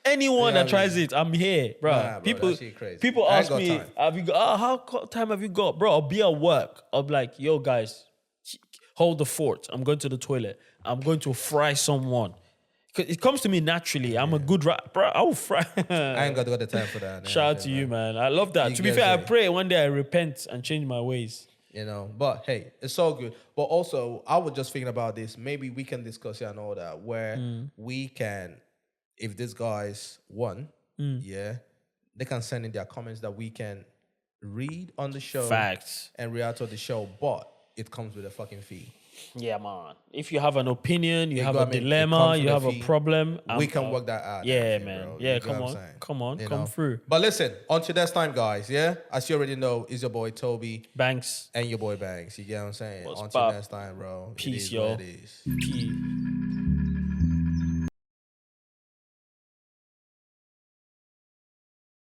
S2: Anyone that tries it, I'm here, bro.
S1: Nah, bro, that shit crazy.
S2: People
S1: I ain't
S2: ask
S1: got
S2: me,
S1: time.
S2: have you got, how time have you got? Bro, I'll be at work. I'll be like, yo, guys, hold the fort. I'm going to the toilet. I'm going to fry someone. It comes to me naturally. I'm a good bro. I will fry.
S1: I ain't got the time for that.
S2: Shout out to you, man. I love that. To be fair, I pray one day I repent and change my ways.
S1: You know, but hey, it's all good. But also, I was just thinking about this. Maybe we can discuss it and all that, where we can, if these guys won, yeah, they can send in their comments that we can read on the show.
S2: Facts.
S1: And react to the show, but it comes with a fucking fee.
S2: Yeah, man. If you have an opinion, you have a
S1: got me. It
S2: dilemma,
S1: comes
S2: you
S1: with a
S2: have a
S1: fee.
S2: problem.
S1: We can work that out.
S2: Yeah,
S1: everything,
S2: man.
S1: bro.
S2: Yeah,
S1: You get what I'm saying?
S2: come
S1: You
S2: through.
S1: But listen, until next time, guys, yeah? As you already know, it's your boy Toby.
S2: Banks.
S1: And your boy Banks. You get what I'm saying?
S2: What's
S1: Until
S2: up?
S1: next time, bro.
S2: Peace,
S1: It is
S2: yo.
S1: what it is.
S2: Peace.